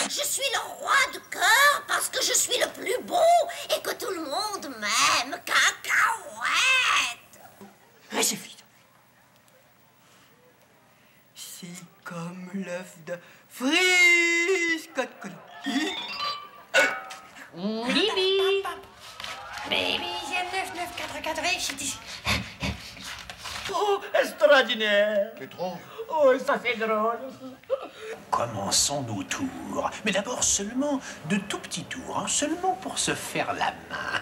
Je suis le roi de cœur parce que je suis le plus beau et que tout le monde m'aime. Cacahuète! Récifite. C'est comme l'œuf de friscotte. Bibi! Baby, j'ai 9944 Oh, extraordinaire. C'est trop. Oh, ça fait drôle. Commençons nos tours. Mais d'abord seulement de tout petits tours, hein, seulement pour se faire la main.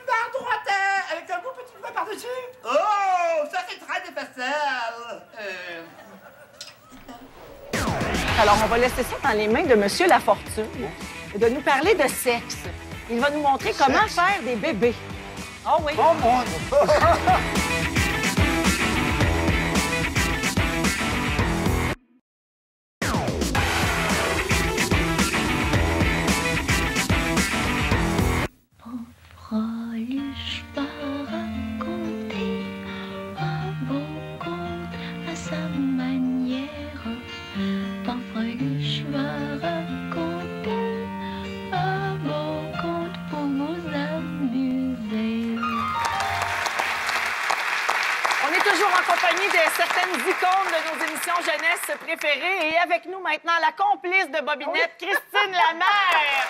Par droite, avec un beau petit doigt par-dessus. Oh, ça c'est très facile. Alors, on va laisser ça dans les mains de Monsieur Lafortune, de nous parler de sexe. Il va nous montrer comment faire des bébés. Ah oui. Oh mon Dieu! Fröhlich va raconter un beau conte à sa manière. Fröhlich va raconter un beau conte pour vous amuser. On est toujours en compagnie de certaines icônes de nos émissions jeunesse préférées. Et avec nous maintenant, la complice de Bobinette, Christine Lamère.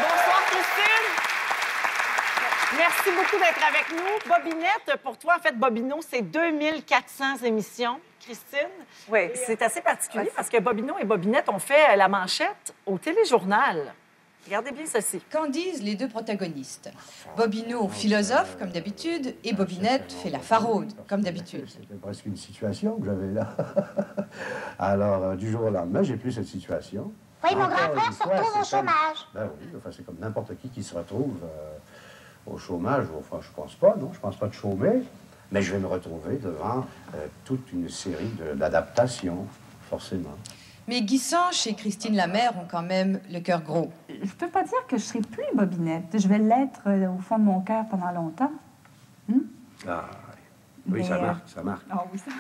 Bonsoir, Christine. Merci beaucoup d'être avec nous. Bobinette, pour toi, en fait, Bobino, c'est 2400 émissions. Christine? Oui, c'est assez particulier parce que Bobino et Bobinette ont fait la manchette au téléjournal. Regardez bien ceci. Qu'en disent les deux protagonistes? Bobino, philosophe, comme d'habitude, et Bobinette fait la faraude, comme d'habitude. C'était presque une situation que j'avais là. Alors, du jour au lendemain, j'ai plus cette situation. Oui, mon Encore grand-frère une se fois, retrouve au c'est comme- chômage. Ben oui, enfin, c'est comme n'importe qui se retrouve au chômage. Enfin, je pense pas, non, je pense pas de chômer. Mais je vais me retrouver devant toute une série d'adaptations, forcément. Mais Guy Sanche et Christine Lamère ont quand même le cœur gros. Je peux pas dire que je serai plus Bobinette. Je vais l'être au fond de mon cœur pendant longtemps. Ah, oui, Mais, ça marque, ça marque. Ah oui, ça.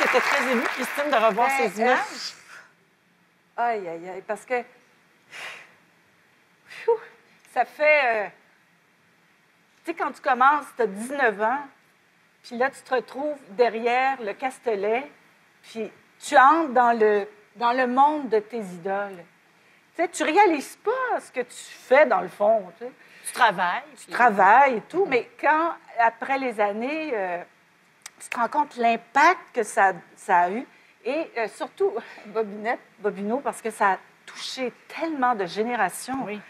étais très émue, Christine, de revoir ces images. Aïe, aïe, aïe, parce que... ça fait... Tu sais, quand tu commences, tu as 19 ans, puis là, tu te retrouves derrière le Castellet, puis tu entres dans le monde de tes idoles. Tu sais, tu réalises pas ce que tu fais, dans le fond, tu sais. Tu travailles. Tu travailles et tout, mais quand, après les années, tu te rends compte l'impact que ça a eu, et surtout, Bobino, parce que ça a touché tellement de générations. Oui.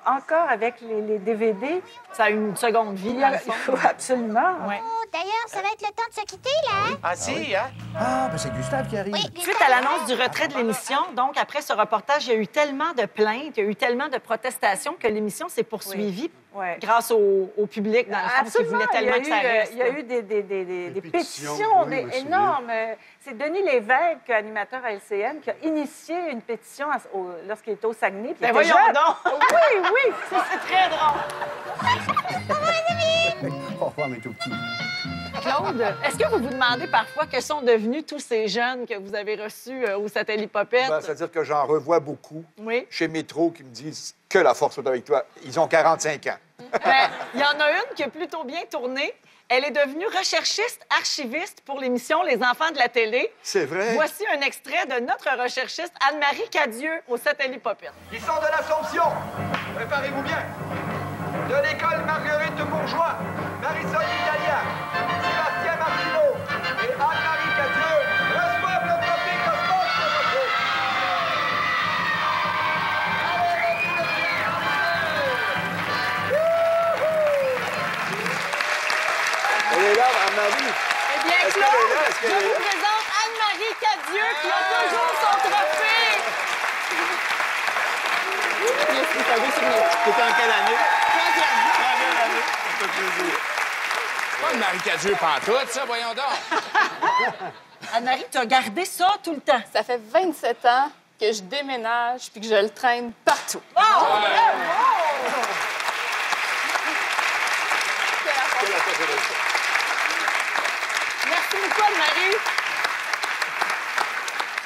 Encore avec les DVD. Ça a eu une seconde vie, dans le fond. Absolument. Ouais. Oh, d'ailleurs, ça va être le temps de se quitter, là, hein? Ah, si, hein? Ah, ben c'est Gustave qui arrive. Suite à l'annonce du retrait de l'émission, donc après ce reportage, il y a eu tellement de plaintes, il y a eu tellement de protestations que l'émission s'est poursuivie grâce au public, dans le fond, qui voulait tellement que ça reste. Il y a eu des pétitions énormes. C'est Denis Lévesque, animateur à LCN, qui a initié une pétition lorsqu'il était au Saguenay. Ben voyons donc! Oui, oui! Ça, c'est très drôle. Au revoir, mes tout petits. Claude, est-ce que vous vous demandez parfois que sont devenus tous ces jeunes que vous avez reçus au Satellite Popette? Ben, c'est-à-dire que j'en revois beaucoup chez Métro qui me disent que la force est avec toi. Ils ont 45 ans. Il y en a une qui a plutôt bien tourné. Elle est devenue recherchiste archiviste pour l'émission Les Enfants de la télé. C'est vrai? Voici un extrait de notre recherchiste Anne-Marie Cadieux au Satellite Popette. Ils sont de l'Assomption. Préparez-vous bien. De l'école Marguerite de Bourgeois, Marisol Italia, Sébastien Martineau et Anne-Marie Cadieux reçoivent le trophée Cosmos de votre... Elle est là, Anne-Marie. Eh bien, Est-ce Claude, qu'elle est là? Est-ce je qu'elle est vous là? présente Anne-Marie Cadieux qui a toujours son trophée. T'étais en quelle année? Première année. Ça fait plaisir. Pas Marie Cadieux pantoute, ça, voyons donc. Anne-Marie, tu as gardé ça tout le temps. Ça fait 27 ans que je déménage puis que je le traîne partout. Oh! Merci beaucoup, Anne-Marie.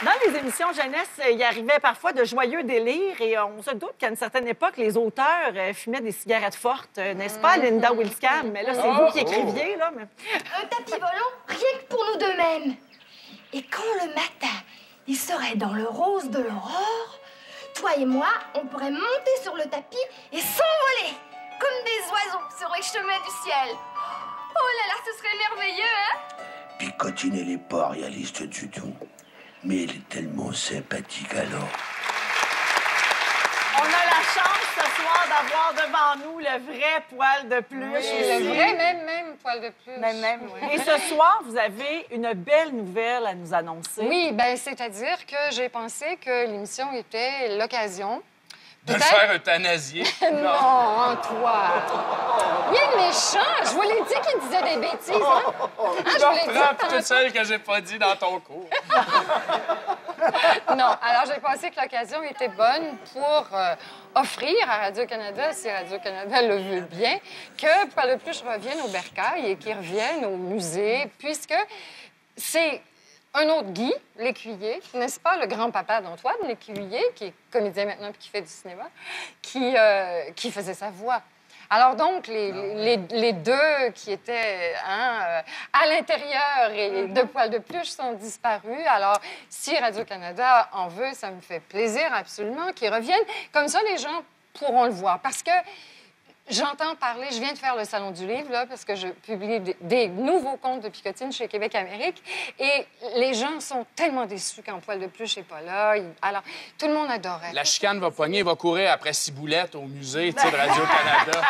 Dans les émissions jeunesse, il arrivait parfois de joyeux délires et on se doute qu'à une certaine époque, les auteurs fumaient des cigarettes fortes, n'est-ce pas, Linda Wilskam? Mais là, c'est vous qui écriviez, là. Mais... Un tapis volant, rien que pour nous deux-mêmes. Et quand le matin, il serait dans le rose de l'aurore, toi et moi, on pourrait monter sur le tapis et s'envoler comme des oiseaux sur les chemins du ciel. Oh là là, ce serait merveilleux, hein? Picotine, elle est pas réaliste du tout. Mais elle est tellement sympathique alors. On a la chance ce soir d'avoir devant nous le vrai poil de pluche. Oui, le vrai, même poil de pluche. Même. Et ce soir, vous avez une belle nouvelle à nous annoncer. Oui, bien, c'est-à-dire que j'ai pensé que l'émission était l'occasion. De le faire euthanasier. Non, toi. Il est méchant. Je vous l'ai dit qu'il disait des bêtises. Hein? Je reprends toutes celles que j'ai pas dit dans ton cours. Non, alors j'ai pensé que l'occasion était bonne pour offrir à Radio-Canada, si Radio-Canada le veut bien, que Poil de pluche revienne au bercail et qu'il revienne au musée, puisque c'est un autre Guy, l'écuyer, n'est-ce pas, le grand-papa d'Antoine, l'écuyer, qui est comédien maintenant et qui fait du cinéma, qui faisait sa voix. Alors donc, les deux qui étaient à l'intérieur et de Poil de pluche sont disparus. Alors, si Radio-Canada en veut, ça me fait plaisir absolument qu'ils reviennent. Comme ça, les gens pourront le voir. Parce que j'entends parler, je viens de faire le Salon du Livre, là, parce que je publie des nouveaux contes de Picotine chez Québec Amérique. Et les gens sont tellement déçus quand Poil de pluche n'est pas là. Alors, tout le monde adorait. La chicane va pogner, il va courir après Ciboulette au musée de Radio-Canada.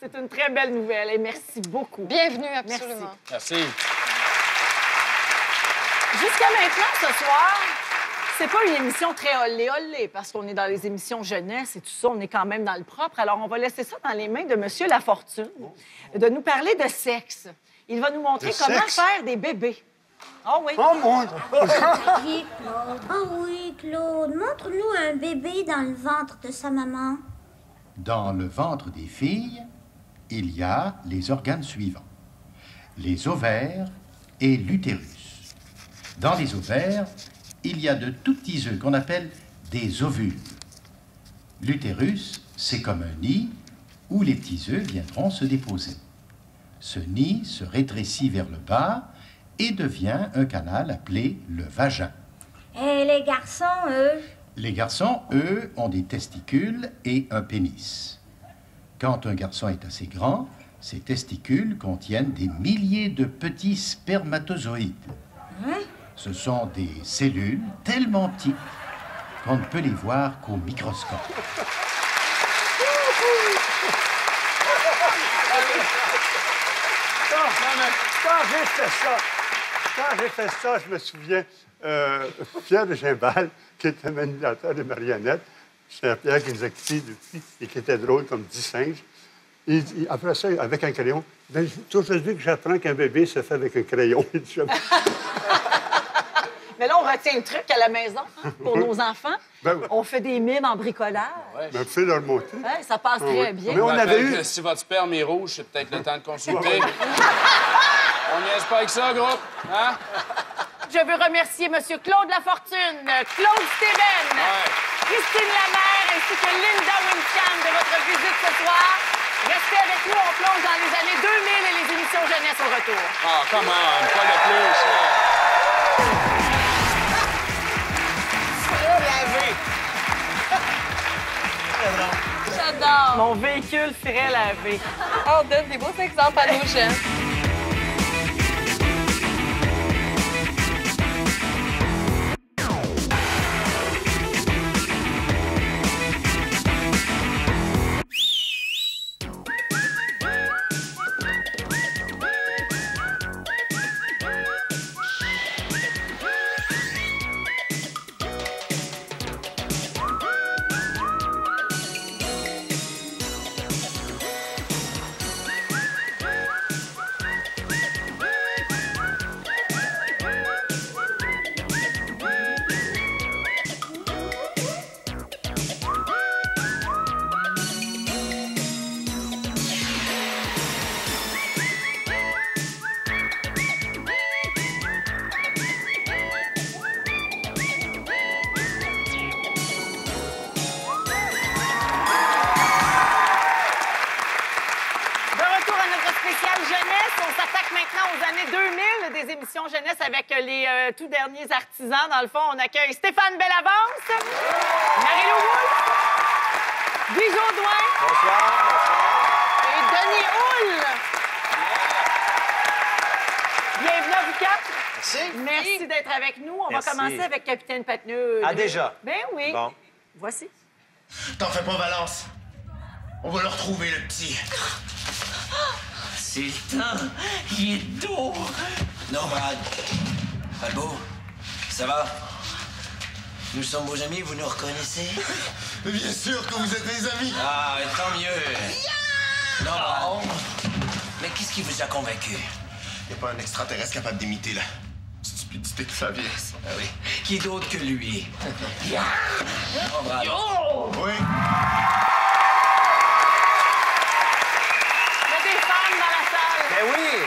C'est une très belle nouvelle et merci beaucoup. Bienvenue, absolument. Merci. Jusqu'à maintenant, ce soir, c'est pas une émission très olé-olé parce qu'on est dans les émissions jeunesse et tout ça, on est quand même dans le propre. Alors, on va laisser ça dans les mains de Monsieur Lafortune, de nous parler de sexe. Il va nous montrer comment faire des bébés. Oh oui. Oh mon Dieu. Oui, Claude. Oh oui, Claude. Montre-nous un bébé dans le ventre de sa maman. Dans le ventre des filles, il y a les organes suivants. Les ovaires et l'utérus. Dans les ovaires, il y a de tout petits œufs qu'on appelle des ovules. L'utérus, c'est comme un nid où les petits œufs viendront se déposer. Ce nid se rétrécit vers le bas et devient un canal appelé le vagin. Et les garçons, eux? Les garçons, eux, ont des testicules et un pénis. Quand un garçon est assez grand, ses testicules contiennent des milliers de petits spermatozoïdes. Ce sont des cellules tellement petites qu'on ne peut les voir qu'au microscope. Quand j'ai fait ça, je me souviens, Pierre de Gimbal, qui était manipulateur de marionnettes, c'est Pierre qui nous a quittés depuis et qui était drôle comme 10 singes. Après ça, avec un crayon, ben, aujourd'hui que j'apprends qu'un bébé se fait avec un crayon. Mais là, on retient le truc à la maison pour nos enfants. Ben oui. On fait des mimes en bricolage. Ben, fais leur monter. Ouais, ça passe très bien. Mais on avait eu... Si votre sperme est rouge, c'est peut-être le temps de consulter. On niaise pas avec ça, groupe. Hein? Je veux remercier M. Claude Lafortune, Claude Steven, Christine Lamère ainsi que Linda Wincham de votre visite ce soir. Restez avec nous, on plonge dans les années 2000 et les émissions jeunesse au retour. Ah, come on, pas de plus, J'adore. Mon véhicule ferait laver. On donne des beaux exemples à nos jeunes. Des émissions jeunesse avec les tout derniers artisans. Dans le fond, on accueille Stéphane Bellavance, Marie-Lou Wolfe, Guy Jodoin. Bonsoir. Et Denis Houle. Bienvenue à vous quatre. Merci. Merci d'être avec nous. On Merci. va commencer avec Capitaine Pateneux. Ah, déjà? Ben oui. Bon. Voici. T'en fais pas, Valence. On va le retrouver, le petit. C'est le temps. Il est dos. Non, Brad. Albo, ça va? Nous sommes vos amis, vous nous reconnaissez? Bien sûr que vous êtes des amis. Ah, tant mieux. Non, Brad. Mais qu'est-ce qui vous a convaincu? Y a pas un extraterrestre capable d'imiter la stupidité de sa vie. Ah oui. Qui d'autre que lui? Non, Brad. Oui. Il y a des femmes dans la salle. Ben oui.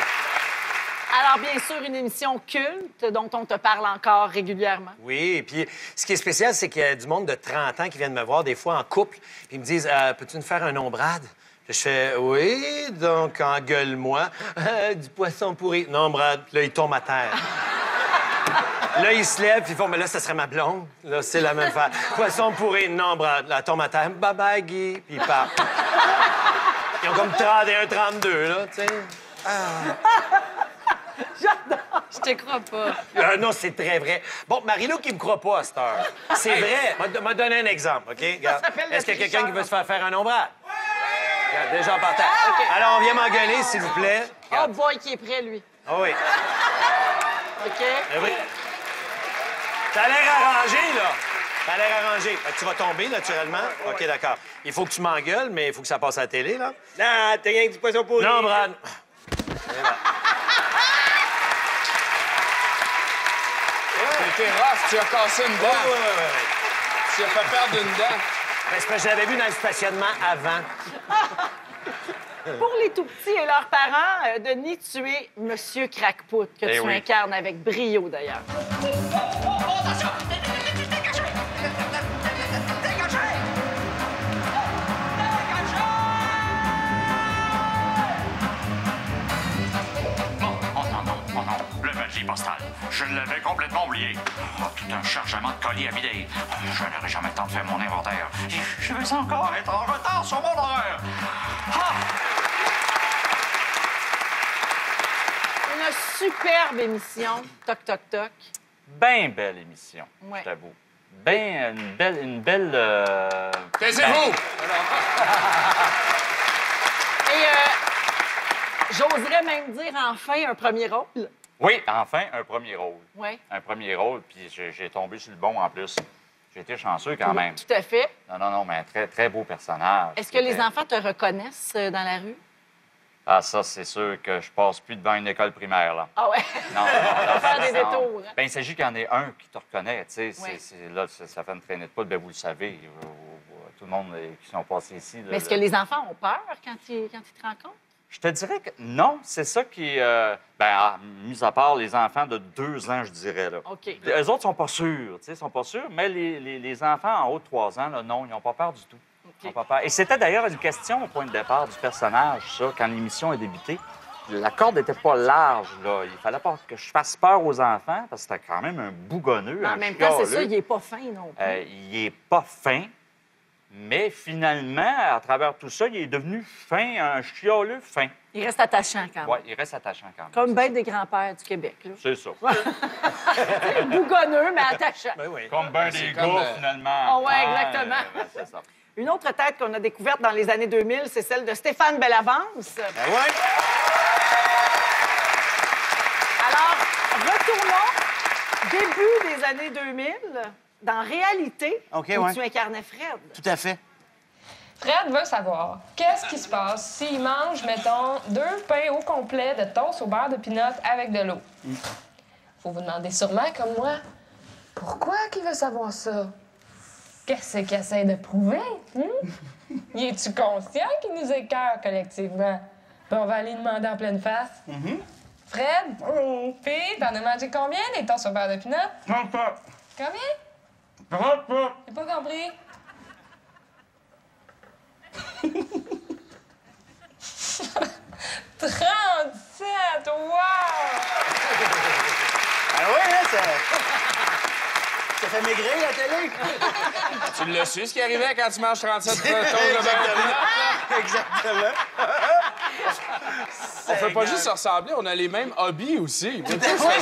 Alors, bien sûr, une émission culte dont on te parle encore régulièrement. Oui, et puis ce qui est spécial, c'est qu'il y a du monde de 30 ans qui viennent me voir des fois en couple, puis ils me disent peux-tu nous faire un nom, Brad? Puis je fais oui, donc engueule-moi. Du poisson pourri. Non, Brad. Puis là, il tombe à terre. Là, il se lève, puis ils font mais là, ça serait ma blonde. Là, c'est la même affaire. Poisson pourri. Non, Brad. Là, elle tombe à terre. Bye bye, Guy. Puis ils partent. Ils ont comme 31, 32, là, tu sais. J'adore. Je te crois pas. Non, c'est très vrai. Bon, Marie-Lou qui me croit pas à cette heure. C'est vrai. M'a donné un exemple, OK? Regarde. Est-ce qu'il y a quelqu'un qui veut se faire un nom, Brad? Regarde, déjà en partant. Alors, on vient m'engueuler, s'il vous plaît. Oh boy, qui est prêt, lui. Ah oui. OK. Eh oui. T'as l'air arrangé, là. T'as l'air arrangé. Fait que tu vas tomber, naturellement. OK, d'accord. Il faut que tu m'engueules, mais il faut que ça passe à la télé, là. Non, t'as rien que du poisson pourri. Non, Brad. T'es rough, tu as cassé une dent. Oui. Tu as fait perdre une dent. Ben, c'est parce que je l'avais vu dans le stationnement avant. Pour les tout-petits et leurs parents, Denis, tu es Monsieur Crackpot, que tu incarnes avec brio, d'ailleurs. Postal. Je l'avais complètement oublié. Oh, tout un chargement de colis à vider. Je n'aurai jamais le temps de faire mon inventaire. Je vais encore être en retard sur mon horaire. Ah! Une superbe émission. Toc, toc, toc. Ben belle émission, Ouais. je t'avoue. Ben, une belle... Taisez-vous! Et j'oserais même dire enfin un premier rôle. Oui, enfin, un premier rôle. Oui. Un premier rôle, puis j'ai tombé sur le bon en plus. J'ai été chanceux quand même. Tout à fait. Non, mais un très, très beau personnage. Est-ce que les enfants te reconnaissent dans la rue? Ah, ça, c'est sûr que je passe plus devant une école primaire, là. Ah ouais? Non, faire des détours. Ben, il s'agit qu'il y en ait un qui te reconnaît, tu sais. Ouais. Là, ça fait une traînée de poudre, ben, vous le savez. Tout le monde qui sont passés ici. Là, Mais est-ce que les enfants ont peur quand ils te rencontrent? Je te dirais que non, c'est ça qui... mis à part les enfants de 2 ans, je dirais, là. OK. Eux autres sont pas sûrs, tu sais, sont pas sûrs, mais les enfants en haut de 3 ans, là, non, ils n'ont pas peur du tout. Ils n'ont pas peur. Et c'était d'ailleurs une question au point de départ du personnage, ça, quand l'émission a débuté. La corde n'était pas large, là. Il fallait pas que je fasse peur aux enfants, parce que c'était quand même un bougonneux, En même temps, c'est ça, il n'est pas fin non plus. Il est pas fin. Mais finalement, à travers tout ça, il est devenu fin, un chialeux fin. Il reste attachant quand même. Oui, il reste attachant quand même. Comme bien des grands-pères du Québec. Là. C'est ça. Bougonneux, mais attachant. Ben oui. Comme bien des comme, gars, finalement. Oh, ouais, exactement. C'est ça. Une autre tête qu'on a découverte dans les années 2000, c'est celle de Stéphane Bellavance. Ben ouais. Alors, retournons début des années 2000, dans Réalité, où tu incarnais Fred. Tout à fait. Fred veut savoir, qu'est-ce qui se passe s'il mange, mettons, 2 pains au complet de toast au beurre de pinot avec de l'eau? Faut vous demander sûrement, comme moi, pourquoi qu'il veut savoir ça? Qu'est-ce qu'il essaie de prouver? Y es-tu conscient qu'il nous écœure collectivement? Puis on va aller demander en pleine face. Fred, puis t'en as mangé combien des toasts au beurre de pinot? 30 pas. Combien? 30 pas. J'ai pas compris. 37! Wow! Ah oui, hein, ça fait maigrir, la télé. Tu l'as su, ce qui arrivait quand tu manges 37 toasts de beurre de pinot? Exactement. On fait pas juste se ressembler, on a les mêmes hobbies aussi. Tout à fait. Ça,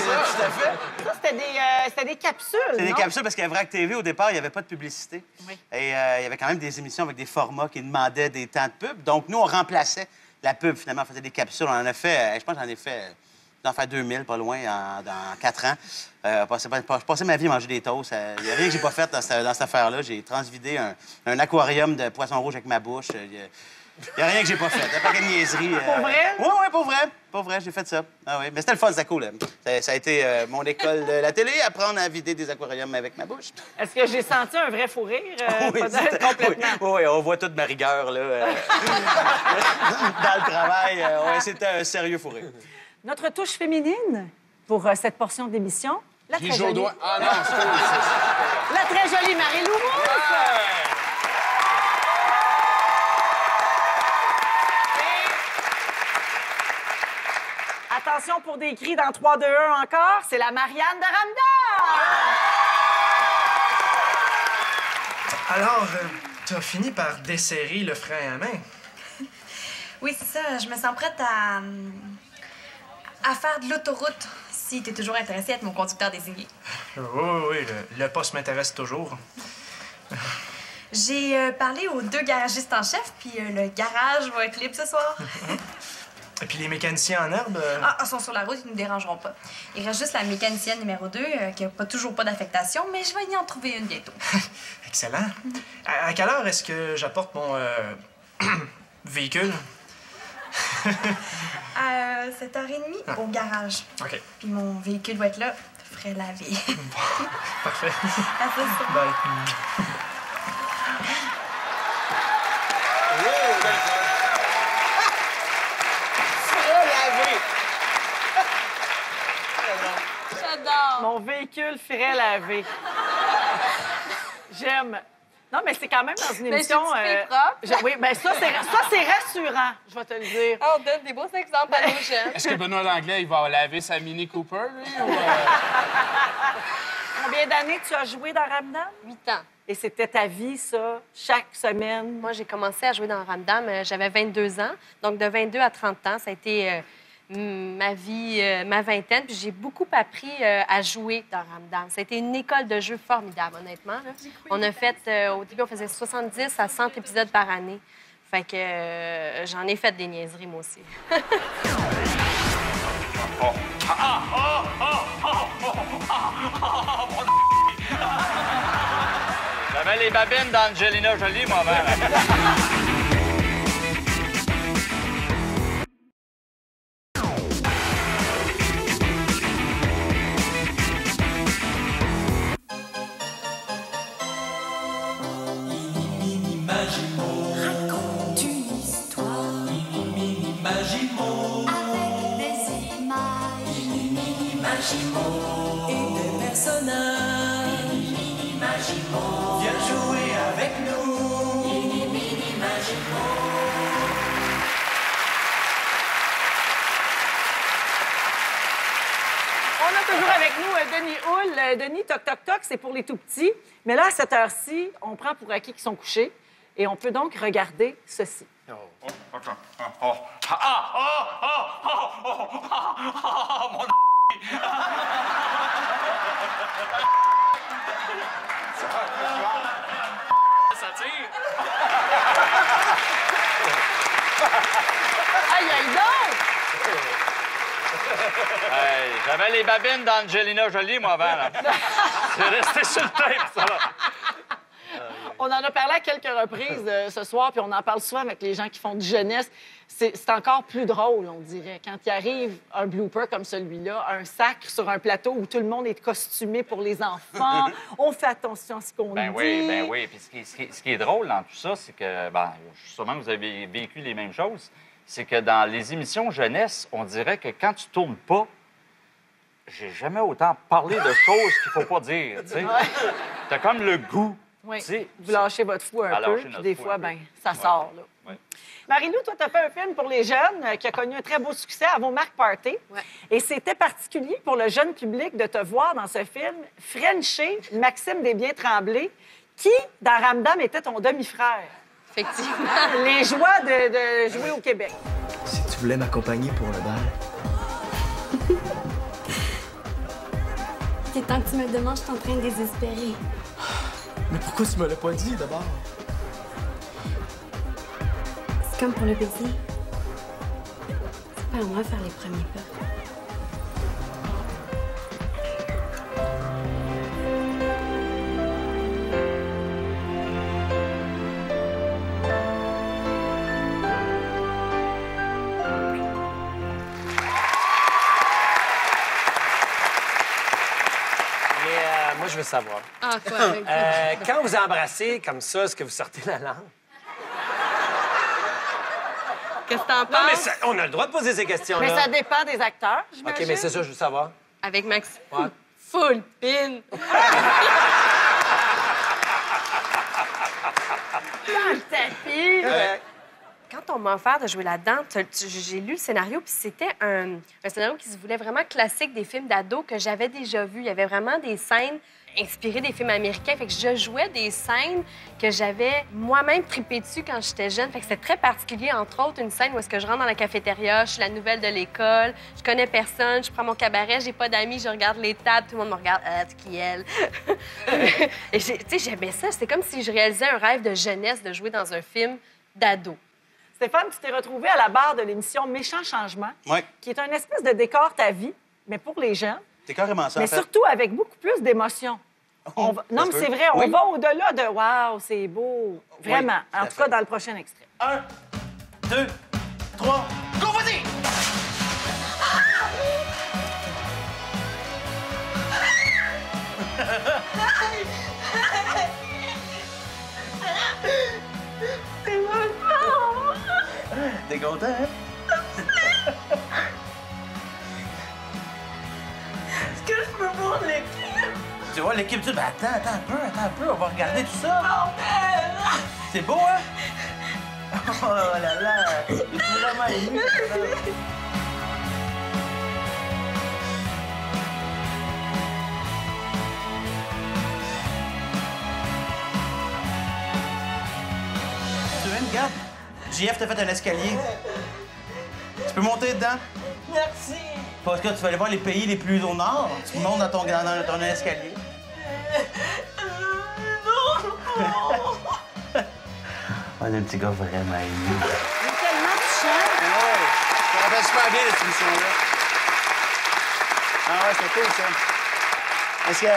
c'était des capsules, C'est des non? capsules parce qu'à Vrac TV, au départ, il n'y avait pas de publicité. Oui. Et il y avait quand même des émissions avec des formats qui demandaient des temps de pub. Donc, nous, on remplaçait la pub, finalement. On faisait des capsules. On en a fait, je pense que j'en ai fait... J'en fais 2000, pas loin, dans 4 ans. Je passais ma vie à manger des toasts. Il n'y a rien que j'ai pas fait dans cette affaire-là. J'ai transvidé un aquarium de poissons rouges avec ma bouche. Il n'y a rien que j'ai pas fait. Il n'y a pas de niaiserie. Pour vrai? Oui, pour vrai. Pour vrai, j'ai fait ça. Ah oui. Mais c'était le fun, c'était cool. Ça a été mon école de la télé, apprendre à vider des aquariums avec ma bouche. Est-ce que j'ai senti un vrai fou rire? Oui, Complètement. oui, on voit toute ma rigueur là, dans le travail. Ouais, c'était un sérieux fou rire. Notre touche féminine pour cette portion d'émission, la très jolie... Doigt. Ah non, c'est La très jolie Marie-Lou Mousse. Attention pour des cris dans 3, 2, 1 encore, c'est la Marianne de Ramda! Alors, t'as fini par desserrer le frein à main. Oui, c'est ça. Je me sens prête à faire de l'autoroute, si t'es toujours intéressé à être mon conducteur désigné. Oui, le poste m'intéresse toujours. J'ai parlé aux 2 garagistes en chef, puis le garage va être libre ce soir. Et puis les mécaniciens en herbe... Ils sont sur la route, ils nous dérangeront pas. Il reste juste la mécanicienne numéro 2, qui n'a toujours pas d'affectation, mais je vais y en trouver une bientôt. Excellent. À quelle heure est-ce que j'apporte mon véhicule? À 7h30 au garage. OK. Puis mon véhicule va être là, frais lavé. Parfait. À ce soir. Bye. cubicule frais lavé. J'aime. Non, mais c'est quand même dans une Mais émission... c'est propre. Oui, bien ça, c'est rassurant, je vais te le dire. On donne des beaux exemples à nos jeunes. Est-ce que Benoît Langlais, il va laver sa Mini Cooper, lui? Ou, Combien d'années tu as joué dans Ramdam? 8 ans. Et c'était ta vie, ça, chaque semaine? Moi, j'ai commencé à jouer dans Ramdam, j'avais 22 ans. Donc, de 22 à 30 ans, ça a été ma vie, ma vingtaine. Puis j'ai beaucoup appris à jouer dans Ramdam. Ça a été une école de jeu formidable, honnêtement. Là. On a fait, au début, on faisait 70 à 100 épisodes par année. Fait que j'en ai fait des niaiseries, moi aussi. J'avais les babines d'Angelina Jolie, moi-même. Raconte une histoire. Magimo. Avec des images. Magimo. Et des personnages. Magimo. Viens jouer avec nous. Magimo. On a toujours avec nous Denis Hull. Denis, toc, toc, toc, c'est pour les tout-petits. Mais là, à cette heure-ci, on prend pour acquis qu'ils sont couchés. Et on peut donc regarder ceci. Mon ça tire. Aïe, aïe, donc! Hey, j'avais les babines d'Angelina Jolie, moi, avant. Là. C'est resté sur le tape, ça, là. On en a parlé à quelques reprises ce soir, puis on en parle souvent avec les gens qui font du jeunesse. C'est encore plus drôle, on dirait, quand il arrive un blooper comme celui-là, un sacre sur un plateau où tout le monde est costumé pour les enfants. On fait attention à ce qu'on dit. Ben oui. Puis ce qui est drôle dans tout ça, c'est que, sûrement que vous avez vécu les mêmes choses, c'est que dans les émissions jeunesse, on dirait que quand tu tournes pas, j'ai jamais autant parlé de choses qu'il faut pas dire, tu sais. T'as comme le goût. Oui, t'sais, vous lâchez votre fou un peu, puis des fois, ben ça sort, là. Ouais. Marie-Lou, toi, tu as fait un film pour les jeunes qui a connu un très beau succès à vos marques Party. Ouais. Et c'était particulier pour le jeune public de te voir dans ce film frencher Maxime Desbiens-Tremblay, qui, dans Ramdam, était ton demi-frère. Effectivement. Les joies de jouer au Québec. Si tu voulais m'accompagner pour le bal. C'est tant que tu me le demandes, je suis en train de désespérer. Mais pourquoi tu me l'as pas dit d'abord? C'est comme pour le baiser. C'est pas à moi de faire les premiers pas. Moi, je veux savoir. Ah, quoi? Quand vous embrassez comme ça, est-ce que vous sortez la langue? Qu'est-ce que t'en Non, mais penses? on a le droit de poser ces questions-là. Mais ça dépend des acteurs, OK, j'imagine. mais c'est ça, je veux savoir. Avec Maxime. Ouais. Full pin. Dans le tapis. Quand on m'a offert de jouer là-dedans, j'ai lu le scénario, puis c'était un scénario qui se voulait vraiment classique des films d'ados que j'avais déjà vus. Il y avait vraiment des scènes inspirées des films américains. Fait que je jouais des scènes que j'avais moi-même trippé dessus quand j'étais jeune. Fait que c'était très particulier, entre autres, une scène où est-ce que je rentre dans la cafétéria, je suis la nouvelle de l'école, je connais personne, je prends mon cabaret, j'ai pas d'amis, je regarde les tables, tout le monde me regarde, c'est qui elle? Et tu sais, j'aimais ça. C'était comme si je réalisais un rêve de jeunesse de jouer dans un film d'ado. Stéphane, tu t'es retrouvé à la barre de l'émission Méchant Changement, Oui. qui est un espèce de décor ta vie, mais pour les jeunes, C'est carrément ça, mais en fait. surtout avec beaucoup plus d'émotion. Non, mais peut. c'est vrai, on Oui. va au-delà de « wow, c'est beau ». Vraiment. tout à En tout cas, dans le prochain extrait. 1, 2, 3, go, vas-y! T'es content, hein? Est-ce que je peux voir le clip? Tu vois, l'équipe dit, ben attends un peu, on va regarder tout ça. C'est beau, hein? Oh là là, je suis vraiment ému. Tu veux, regarde, JF t'a fait un escalier. Tu peux monter dedans? Merci. Parce que tu vas aller voir les pays les plus au nord. Tu montes dans ton escalier. On est un petit gars vraiment ému. C'est tellement touchant. Ouais, ça fait super bien, cette émission-là. Ah ouais, c'est cool, ça. Parce que...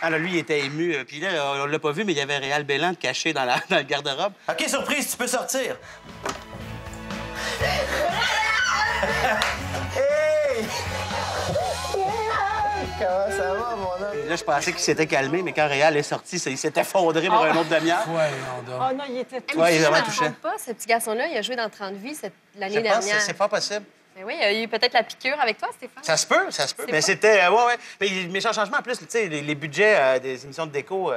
Alors, lui, il était ému. Puis là, on l'a pas vu, mais il y avait Réal Bélan caché dans le garde-robe. OK, surprise, tu peux sortir. Hey! Comment ça va, mon homme? Là, je pensais qu'il s'était calmé, mais quand Réal est sorti, il s'est effondré pour un autre demi-heure. Oh non, il était touché. Ouais, il est vraiment Je touché. ne pas, ce petit garçon-là, il a joué dans 30 vies l'année Je pense dernière. que c'est pas possible. Mais oui, il y a eu peut-être la piqûre avec toi, Stéphane. Ça se peut. Mais c'était... ouais. Mais les méchants changements, en plus, tu sais, les budgets des émissions de déco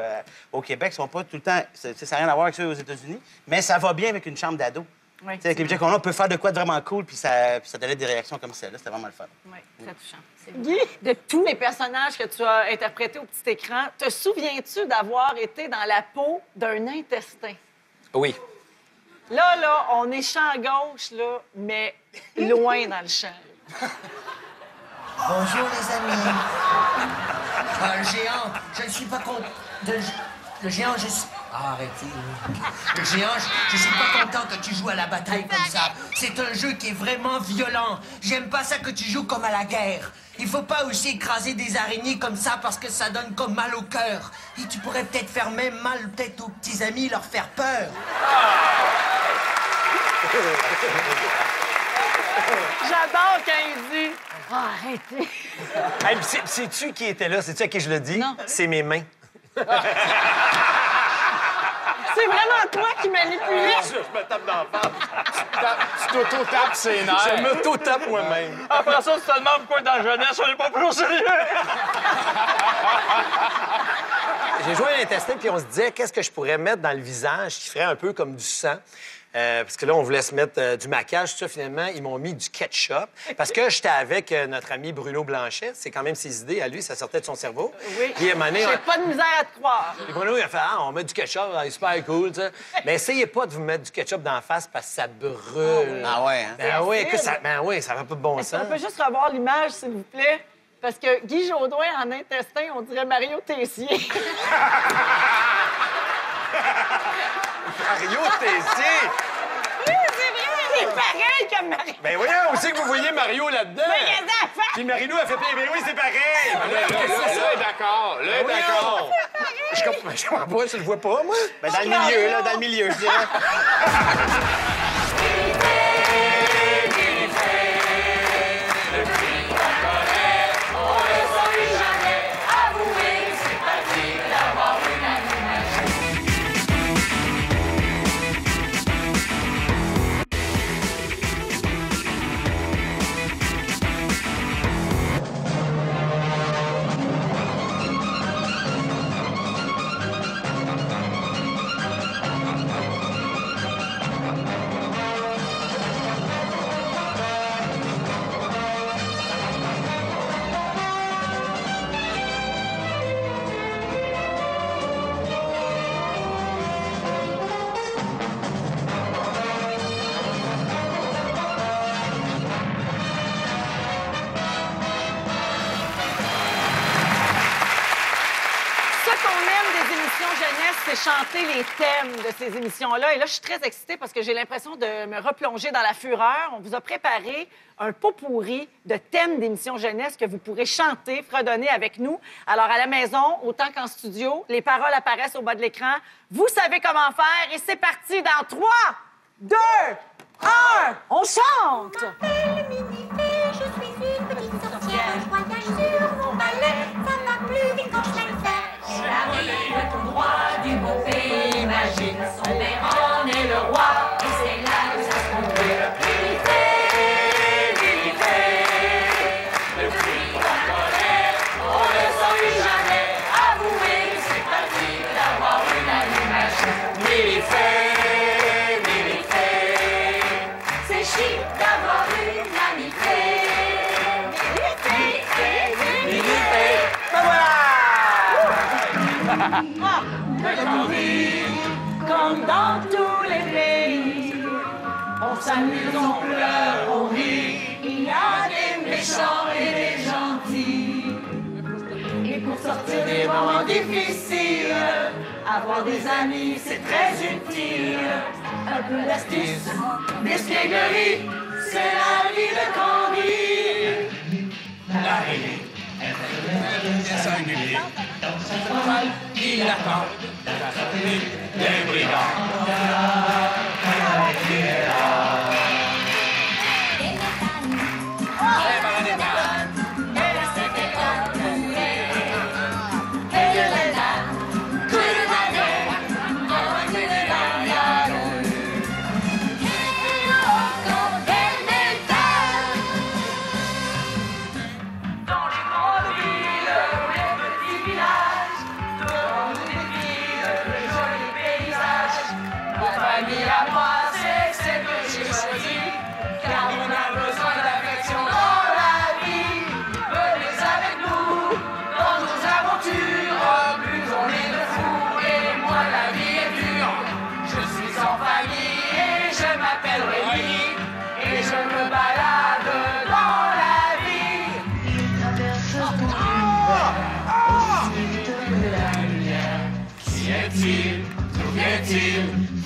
au Québec sont pas tout le temps... Ça n'a rien à voir avec ceux aux États-Unis, mais ça va bien avec une chambre d'ado. Oui, Avec les budgets qu'on a, on peut faire de quoi de vraiment cool, puis ça donnait des réactions comme celle-là. C'était vraiment le fun. Oui, très touchant. Guy, de tous les personnages que tu as interprétés au petit écran, te souviens-tu d'avoir été dans la peau d'un intestin? Oui. Là, on est champ gauche, là, mais loin dans le champ. Bonjour, les amis. Le géant, je ne suis pas content. Le géant, je suis... Ah, arrêtez. Le géant, je suis pas content que tu joues à la bataille comme ça. C'est un jeu qui est vraiment violent. J'aime pas ça que tu joues comme à la guerre. Il faut pas aussi écraser des araignées comme ça parce que ça donne comme mal au cœur. Et tu pourrais peut-être faire même mal peut-être aux petits amis, leur faire peur. J'adore quand il dit « Ah, arrêtez! » Hey, sais-tu qui était là? Sais-tu à qui je le dis? Non. C'est mes mains. C'est vraiment toi qui manipulais. Je me tape dans la face. Tu t'auto-tapes ses nerfs. Je m'auto-tape moi-même. Après ça, tu te demandes pourquoi dans la jeunesse, on n'est pas plus au sérieux. J'ai joué à l'intestin, puis on se disait, qu'est-ce que je pourrais mettre dans le visage qui ferait un peu comme du sang? Parce que là, on voulait se mettre du maquillage, tout ça. Finalement, ils m'ont mis du ketchup. Parce que j'étais avec notre ami Bruno Blanchet. C'est quand même ses idées à lui, ça sortait de son cerveau. Oui. Puis, à un moment donné, J'ai pas de misère à te croire. Puis Bruno, il a fait, on met du ketchup, c'est super cool, tu sais. Mais essayez pas de vous mettre du ketchup dans la face parce que ça brûle. Ah ouais, hein? Ben oui, écoute, ça fait pas de bon Est-ce qu'on sens. peut juste revoir l'image, s'il vous plaît? Parce que Guy Jodoin, en intestin, on dirait Mario Tessier. Mario Tessier! Oui, c'est vrai! C'est pareil comme Mario. Ben voyons, aussi que vous voyez Mario là-dedans. Mais qu'est-ce qu'elle fait? Puis Marie-Lou a fait, ben oui, c'est pareil. Là, est d'accord. Là, est d'accord. Je comprends pas, tu le vois pas, moi? Ben, dans le milieu, là, dans le milieu, je dirais. C'est chanter les thèmes de ces émissions-là. Et là, je suis très excitée parce que j'ai l'impression de me replonger dans la fureur. On vous a préparé un pot pourri de thèmes d'émissions jeunesse que vous pourrez chanter, fredonner avec nous. Alors, à la maison, autant qu'en studio, les paroles apparaissent au bas de l'écran. Vous savez comment faire et c'est parti dans 3, 2, 1, on chante! Je suis une petite sorcière, je voyage sur mon balai, ça va plus vite quand je laisse faire. J'arrive tout droit du beau pays magique. Son père en est le roi, et c'est là que ça se trouve. Le cri en colère, on ne s'ennuie jamais. À Merci d'avoir une amitié. Ben voilà! Comme dans tous les pays, on s'amuse, on pleure, on rit. Il y a des méchants et des gentils. Et pour sortir des moments difficiles, avoir des amis, c'est très utile. Un peu d'astuce, d'espièglerie, c'est la vie de Candy. La réalité est singulier. Dans cette toile, il attend les brigands. Qui est là?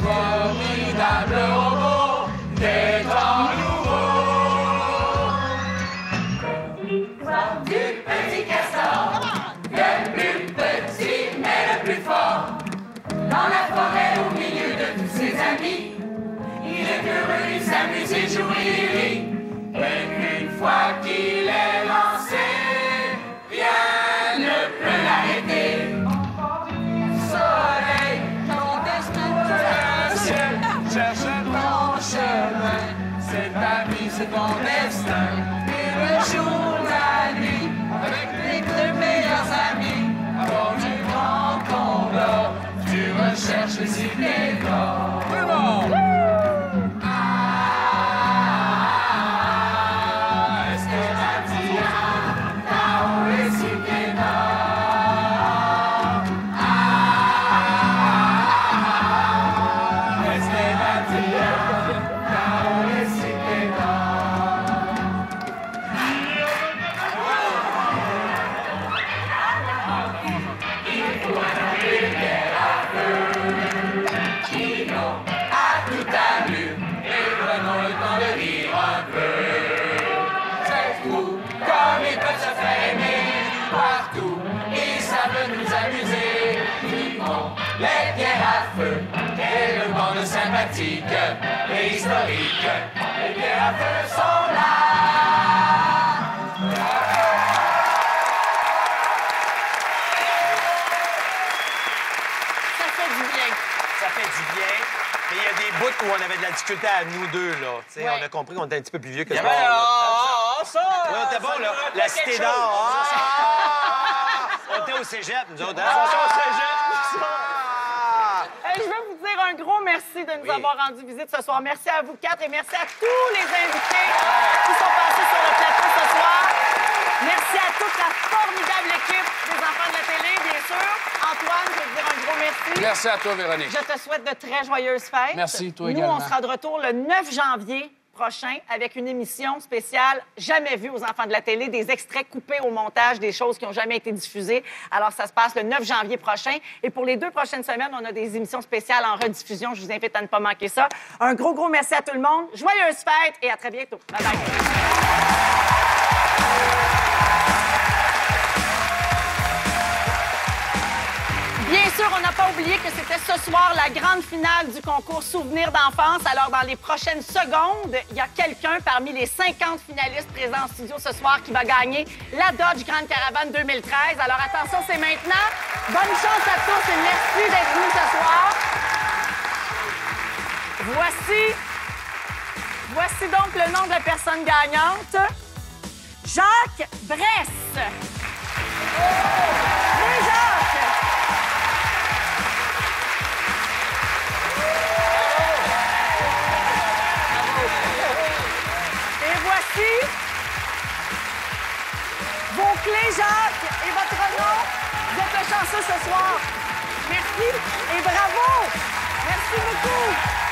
Formidable robot des temps nouveaux. Du petit castor, le plus petit mais le plus fort. Dans la forêt au milieu de tous ses amis, il est heureux, il s'amuse et joue et rit. Et une fois qu'il est lancé, rien ne peut l'arrêter. Soleil, ton destin, cherche ton chemin, c'est ta vie, c'est ton destin. Et le jour, la nuit, avec tes deux meilleurs amis, avant du grand combat, tu recherches les idées d'or. Tout le monde! Est-ce que t'as dit là-haut les idées d'or? Est-ce que t'as dit là-haut les idées d'or? Il faut un rivière à feu qui n'ont à toute allure et prenons le temps de rire un peu. C'est fou comme ils peuvent se faire aimer partout. Ils savent nous amuser. Vivons les pierres à feu et le monde sympathique et historique. Les pierres à feu sont là. Ça fait du bien. Ça fait du bien. Mais il y a des bouts où on avait de la difficulté à nous deux, là. Tu sais, Ouais. on a compris qu'on était un petit peu plus vieux que Il y ça. avait Ouais, ça! on était bon, là. La cité d'or. On était au cégep, nous autres. Hein? Hey, je veux vous dire un gros merci de nous avoir rendu visite ce soir. Merci à vous quatre et merci à tous les invités qui sont passés sur le plateau ce soir. Merci à toute la formidable équipe des enfants de la télé, bien sûr. Antoine, je veux te dire un gros merci. Merci à toi, Véronique. Je te souhaite de très joyeuses fêtes. Merci, toi Nous, également. on sera de retour le 9 janvier prochain avec une émission spéciale jamais vue aux enfants de la télé, des extraits coupés au montage, des choses qui n'ont jamais été diffusées. Alors, ça se passe le 9 janvier prochain. Et pour les 2 prochaines semaines, on a des émissions spéciales en rediffusion. Je vous invite à ne pas manquer ça. Un gros merci à tout le monde. Joyeuses fêtes et à très bientôt. Bye-bye. Bien sûr, on n'a pas oublié que c'était ce soir la grande finale du concours Souvenirs d'enfance. Alors, dans les prochaines secondes, il y a quelqu'un parmi les 50 finalistes présents en studio ce soir qui va gagner la Dodge Grande Caravane 2013. Alors, attention, c'est maintenant. Bonne chance à tous et merci d'être venus ce soir. Voici donc le nom de la personne gagnante. Jacques Bresse. Oui, Jacques. clé, Jacques, et votre nom. Vous êtes le chanceux ce soir. Merci et bravo. Merci beaucoup.